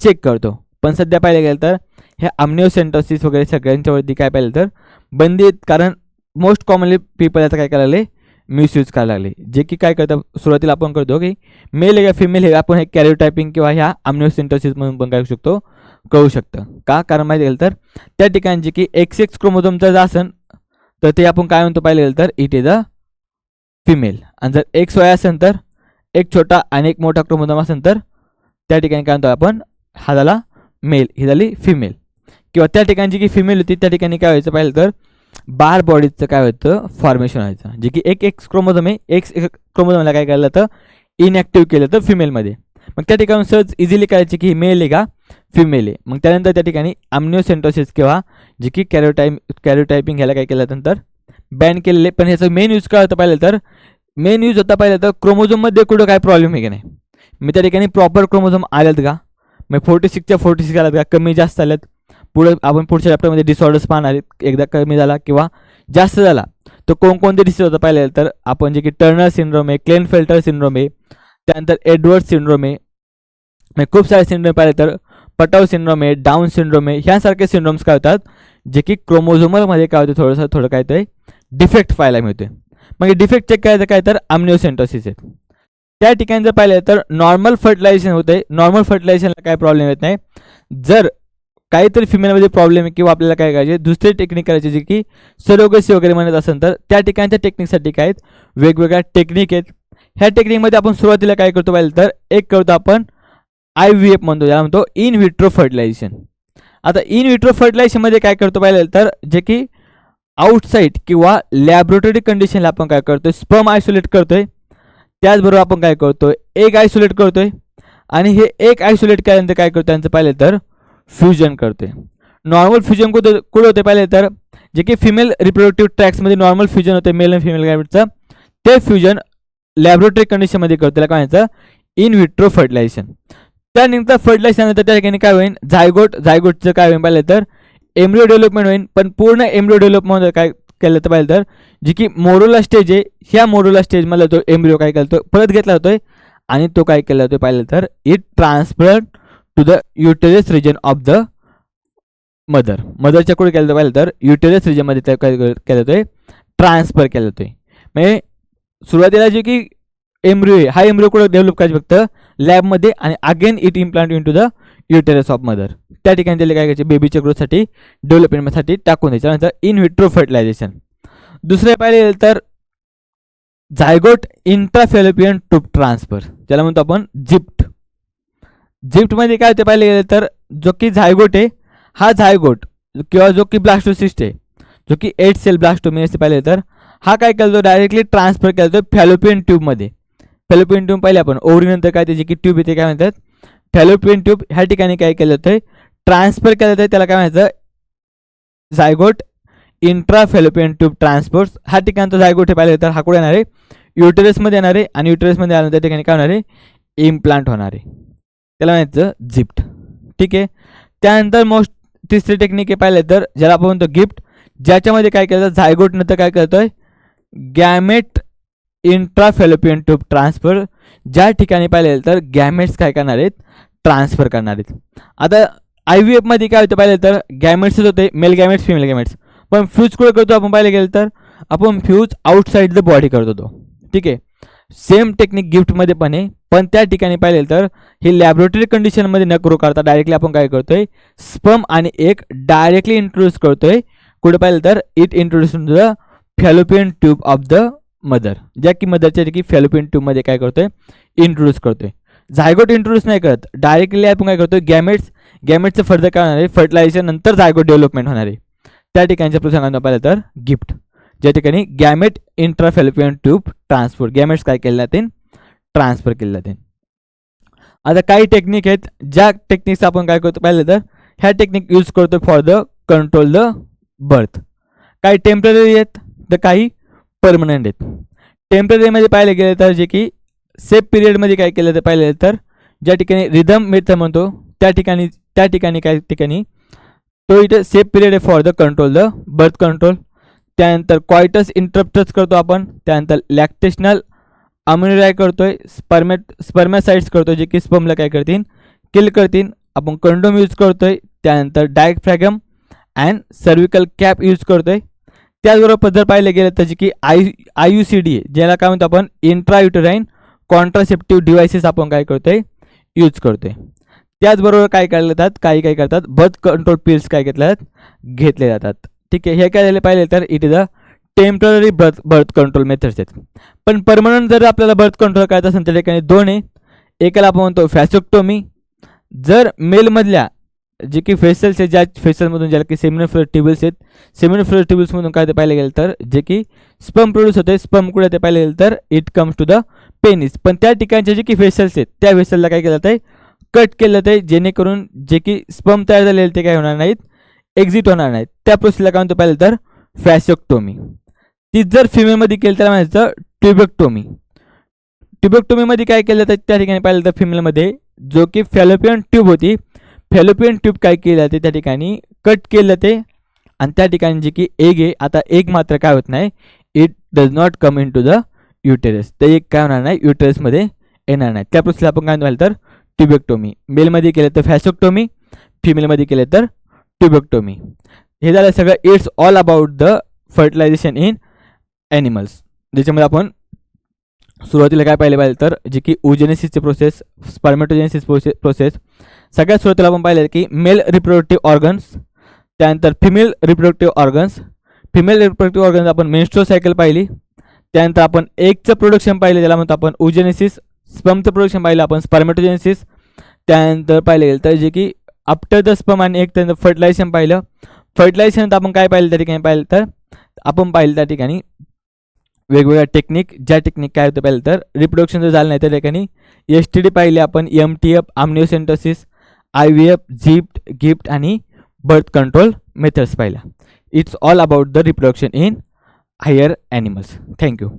चेक करतो. पण सध्या पाहिलं गेलं तर हे आम्निओसेंटोसिस वगैरे सगळ्यांच्यावरती काय पाहिलं तर बंदी आहेत. कारण मोस्ट कॉमनली पीपल आता काय करायला लागले मिसयूज करायला लागले. जे की काय करतात सुरुवातीला आपण करतो की मेल आहे का फिमेल हे आपण हे कॅरिओटायपिंग किंवा ह्या आम्निओसेंटोसिस म्हणून पण करू शकतो का कारण माहिती गेलं तर त्या ठिकाणी जे की XX क्रोमोझोमचं जर असेल तर ते आपण काय म्हणतो पाहिलं गेलं तर इट इज अ फिमेल. आणि जर XY असेल तर एक छोटा आणि एक मोठा क्रोमोझोम असेल तर त्या ठिकाणी काय म्हणतो आपण हा झाला मेल ही झाली फिमेल. किंवा त्या ठिकाणी जी की फिमेल होती त्या ठिकाणी काय व्हायचं पाहिलं तर बार बॉडीजचं काय होतं फॉर्मेशन व्हायचं. जे की एक क्रोमोझोम आहे एक क्रोमोझोमला काय केलं तर इनॅक्टिव्ह केलं तर फिमेलमध्ये. मग त्या ठिकाणी सहज इझिली करायची की मेल आहे का फिमेल आहे. मग त्यानंतर त्या ठिकाणी आम्निओसेंटोसिस किंवा जे की कॅरिओटायपिंग ह्याला काय केलं नंतर बॅन केलेले. पण ह्याचं मेन यूज काय होतं पाहिलं तर मेन यूज होता पाहिलं तर क्रोमोझोममध्ये कुठं काय प्रॉब्लेम आहे की नाही मी त्या ठिकाणी प्रॉपर क्रोमोझोम आल्यात का मग 46च्या 46 आल्यात का कमी जास्त आल्यात. आपण पुढच्या चॅप्टरमध्ये डिसऑर्डर्स पाहणार आहेत. एकदा कमी झाला किंवा जास्त झाला तर कोणकोणते डिसीज होतं पाहिलं तर आपण जे की टर्नर सिंड्रोम आहे क्लेनफेल्टर सिंड्रोम आहे त्यानंतर एडवर्ड सिंड्रोम आहे. खूप सारे सिंड्रोम पाहिले तर पटाव सिंड्रोम आहे डाऊन सिंड्रोम आहे ह्यासारखे सिंड्रोम्स काय होतात जे की क्रोमोझोमलमध्ये काय होते थोडं काय ते डिफेक्ट पाहायला मिळते. मग डिफेक्ट चेक करायचं काय तर आम्निओसेंटोसिस आहे. त्या ठिकाणी जर पाहिलं तर नॉर्मल फर्टिलायझेशन होते. नॉर्मल फर्टिलायझेशनला काय प्रॉब्लेम येत नाही. जर काहीतरी फिमेलमध्ये प्रॉब्लेम आहे किंवा आपल्याला काय करायचे दुसरी टेक्निक करायची जी की सरोगसी वगैरे म्हणत असेल तर त्या ठिकाणच्या टेक्निकसाठी काय आहेत वेगवेगळ्या टेक्निक आहेत. ह्या टेक्निकमध्ये आपण सुरुवातीला काय करतो पाहिलं तर एक करतो आपण IVF म्हणतो ज्याला म्हणतो इन विट्रो फर्टिलायझेशन. आता इन विट्रो फर्टिलायझेशनमध्ये काय करतो पाहिलं तर जे की आउटसाईड किंवा लॅबोरेटरी कंडिशनला आपण काय करतोय स्पर्म आयसोलेट करतोय. त्याचबरोबर आपण काय करतोय एग आयसोलेट करतोय आणि हे एक आयसोलेट केल्यानंतर काय करतो त्यांचं पाहिलं तर फ्युजन करतोय. नॉर्मल फ्युजन कुठं होते पाहिलं तर जे की फिमेल रिप्रोडक्टिव्ह ट्रॅक्समध्ये नॉर्मल फ्युजन होते मेल आणि फिमेल गॅमेटचं ते फ्युजन लॅबोरेटरी कंडिशनमध्ये करतो त्याला काय म्हणायचं इन विट्रो फर्टिलायझेशन. त्यानंतर फर्टिलायझेशननंतर त्या ठिकाणी काय होईल झायगोटचं काय होईल पाहिलं तर एम्ब्रिओ डेव्हलपमेंट होईल. पण पूर्ण एम्ब्रिओ डेव्हलपमेंट काय केलं तर पाहिलं तर जी की मोरुला स्टेज आहे ह्या मोरुला स्टेजमधला तो एम्ब्रिओ काय केला परत घेतला जातोय आणि तो काय केला जातोय पाहिलं तर it transfer to the uterus region of the मदरच्या कुठे केलं पाहिलं तर युटेरस रिजनमध्ये काय केलं जातोय ट्रान्सफर केला जातोय. म्हणजे सुरुवातीला जे की एम्ब्रिओ आहे, हा एम्ब्रिओ कुठं डेव्हलप करायचं फक्त लॅबमध्ये, आणि again it implant into the uterus of mother. त्या ठिकाणी त्याला काय करायचे, बेबीच्या ग्रोथसाठी डेव्हलपमेंटसाठी टाकून द्यायचं. नंतर इन विट्रो फर्टिलायझेशन. दुसरे पाहिले गेलं तर झायगोट इंट्राफॅलोपियन ट्यूब ट्रान्सफर, ज्याला म्हणतो आपण जिप्ट. जिप्टमध्ये काय होते पाहिले गेले तर जो की झायगोट आहे, हा झायगोट किंवा जो की ब्लास्टोसिस्ट आहे, जो की 8 सेल ब्लास्टोमी असते पाहिले तर हा काय केला जातो, डायरेक्टली ट्रान्सफर केला जातो फॅलोपियन ट्यूबमध्ये. फॅलोपियन ट्यूब पाहिले आपण, ओव्हरीनंतर काय त्याची की ट्यूब येते, काय म्हणतात फॅलोपियन ट्यूब. ह्या ठिकाणी काय केलं जातं, ट्रान्सफर केलं जातं, त्याला काय म्हणायचं झायगोट इंट्राफॅलोपियन ट्यूब ट्रान्सपोर्ट. हा ठिकाणचा झायगोट हे पाहिलं तर हा कुठे येणार आहे, युटेरसमध्ये येणार आहे, आणि युटेरसमध्ये आल्यानंतर त्या ठिकाणी काय होणार आहे, इम्प्लांट होणार आहे, त्याला म्हणायचं जिप्ट. ठीक आहे. त्यानंतर मोस्ट तिसरी टेक्निक हे पाहिलं तर ज्याला आपण म्हणतो गिफ्ट, ज्याच्यामध्ये काय केलं जातं, झायगोट नंतर काय करतोय गॅमेट इंट्राफॅलोपियन ट्यूब ट्रान्सफर. ज्या ठिकाणी पाहिलं तर गॅमेट्स काय करणार आहेत, ट्रान्सफर करणार आहेत. आता IVF मध्ये काय होतं पाहिलं तर गॅमेट्सच होते, मेल गॅमेट्स फिमेल गॅमेट्स. पण फ्यूज कुठे करतो आपण पाहिलं गेलं तर आपण फ्यूज आउटसाइड द बॉडी करतो तो. ठीक आहे. सेम टेक्निक गिफ्टमध्ये पण आहे, पण त्या ठिकाणी पाहिलं तर हे लॅबोरेटरी कंडिशनमध्ये न करू करता डायरेक्टली आपण काय करतोय, स्पर्म आणि एग डायरेक्टली इंट्रोड्यूस करतोय. कुठे पाहिलं तर it introduce to the fallopian tube of the mother, ज्या की मदरच्या की फॅलोपियन ट्यूबमध्ये काय करतोय, इंट्रोड्यूस करतोय. झायगोट इंट्रोड्यूस नाही करत, डायरेक्टली आपण काय करतोय गॅमेट्सचं फर्दर काय होणार आहे, फर्टिलायझेशन नंतर झायगोट डेव्हलपमेंट होणार आहे. त्या ठिकाणच्या प्रसंगांना पाहिलं तर गिफ्ट, ज्या ठिकाणी गॅमेट इंट्राफॅलोपियन ट्यूब ट्रान्सफर, गॅमेट्स काय केले जाते, ट्रान्सफर केले जाते. आता काही टेक्निक आहेत, ज्या टेक्निक्स आपण काय करतो पाहिलं तर ह्या टेक्निक यूज करतो for the control the birth. काही टेम्पररी आहेत तर काही परमनंट आहेत. टेम्पररीमध्ये पाहिले गेले तर जे की सेफ पिरियडमध्ये काय केलं तर पाहिलं तर ज्या ठिकाणी रिदम मेथड म्हणतो त्या ठिकाणी काय ठिकाणी तो इथे सेफ पिरियड आहे for the control the birth control. त्यानंतर क्वायटस इंटरप्टच करतो आपण. त्यानंतर लॅक्टेशनल अम्युनिराय करतोय, स्पर्मॅसाइड्स करतोय जे की स्पर्मला काय करतील, किल करतील. आपण कंडोम यूज करतोय. त्यानंतर डायफ्रॅगम अँड सर्विकल कॅप यूज करतोय. त्याचबरोबर जर पाहिलं गेलं तर जे की IUCD ज्याला काय म्हणतो आपण इंट्रायुटेराईन कॉन्ट्रासेप्टिव्ह डिव्हाइसेस आपण काय करतोय, यूज करतोय. त्याचबरोबर काय केले जातात, काही करतात बर्थ कंट्रोल पिल्स काय घेतले जातात. ठीक आहे. हे काय झाले पाहिले तर it is a temporary birth control methods आहेत. पण परमनंट जर आपल्याला बर्थ कंट्रोल करायचं असेल तर ठिकाणी दोन आहे. एकाला आपण म्हणतो फॅसोक्टोमी. जर मेलमधल्या जे की फेसल्स आहेत, ज्या फेसलमधून ज्याला की सेमिनल फ्लुइड ट्यूब्यूल्स आहेत, सेमिनल फ्लुइड ट्यूब्यूल्समधून काय ते पाहिलं गेलं तर जे की स्पर्म प्रोड्यूस होते, स्पर्म कुठे ते पाहिलं गेलं तर it comes to the penis. पण त्या ठिकाणचे जे की फेसल्स आहेत त्या फेसलला काय केलं जातं, कट केलं जाते, जेणेकरून जे की स्पर्म तयार झालेले ते काय होणार नाहीत, एक्झिट होणार नाहीत. त्या प्रोसेसला काय म्हणतो पाहिलं तर फॅसोक्टोमी. ती जर फिमेलमध्ये केलं तर म्हणायचं ट्युबेक्टोमी. ट्युबेक्टोमीमध्ये काय केलं जातं त्या ठिकाणी पाहिलं तर फिमेलमध्ये जो की फॅलोपियन ट्यूब होती, फॅलोपियन ट्यूब काय केलं जाते त्या ठिकाणी कट केलं जाते, आणि त्या ठिकाणी जे की एग आहे, आता एग मात्र काय होत नाही, it does not come into the uterus. ते एक काय होणार नाही, युटेरसमध्ये येणार नाही. त्या प्रोसेसला आपण काय पाहिलं तर ट्युबेक्टोमी. मेलमध्ये केलं तर फॅसोक्टोमी, फिमेलमध्ये केलं तर ट्युबेक्टोमी. हे झालं सगळं. It's all about the fertilization in animals, ज्याच्यामध्ये आपण सुरुवातीला काय पाहिजे तर जे की ओजेनेसिसचे प्रोसेस, स्पर्मेटोजेनेसिस प्रोसेस. सगळ्यात सुरुवातीला आपण पाहिलं की मेल रिप्रोडक्टिव्ह ऑर्गन्स, त्यानंतर female reproductive organs. Female reproductive organs आपण मेन्स्ट्रुअल सायकल पाहिली. त्यानंतर आपण एगचं प्रोडक्शन पाहिलं, ज्याला म्हणतो आपण ओजेनेसिस. स्पर्मचं प्रोडक्शन पाहिलं आपण स्पर्मेटोजेनेसिस. त्यानंतर पाहिलं गेलं तर जे की आफ्टर द स्पर्म आणि एक त्यानंतर फर्टिलायझेशन पाहिलं. फर्टिलायझेशन आपण काय पाहिलं त्या ठिकाणी पाहिलं तर आपण पाहिलं त्या ठिकाणी वेगवेगळ्या टेक्निक, ज्या टेक्निक काय होतं पाहिलं तर रिप्रोडक्शन जर झालं नाही त्या ठिकाणी STD पाहिले आपण, MTF, amniocentesis, IVF, ZIFT, GIFT आणि बर्थ कंट्रोल मेथड्स पाहिल्या. It's all about the reproduction in higher animals. Thank you.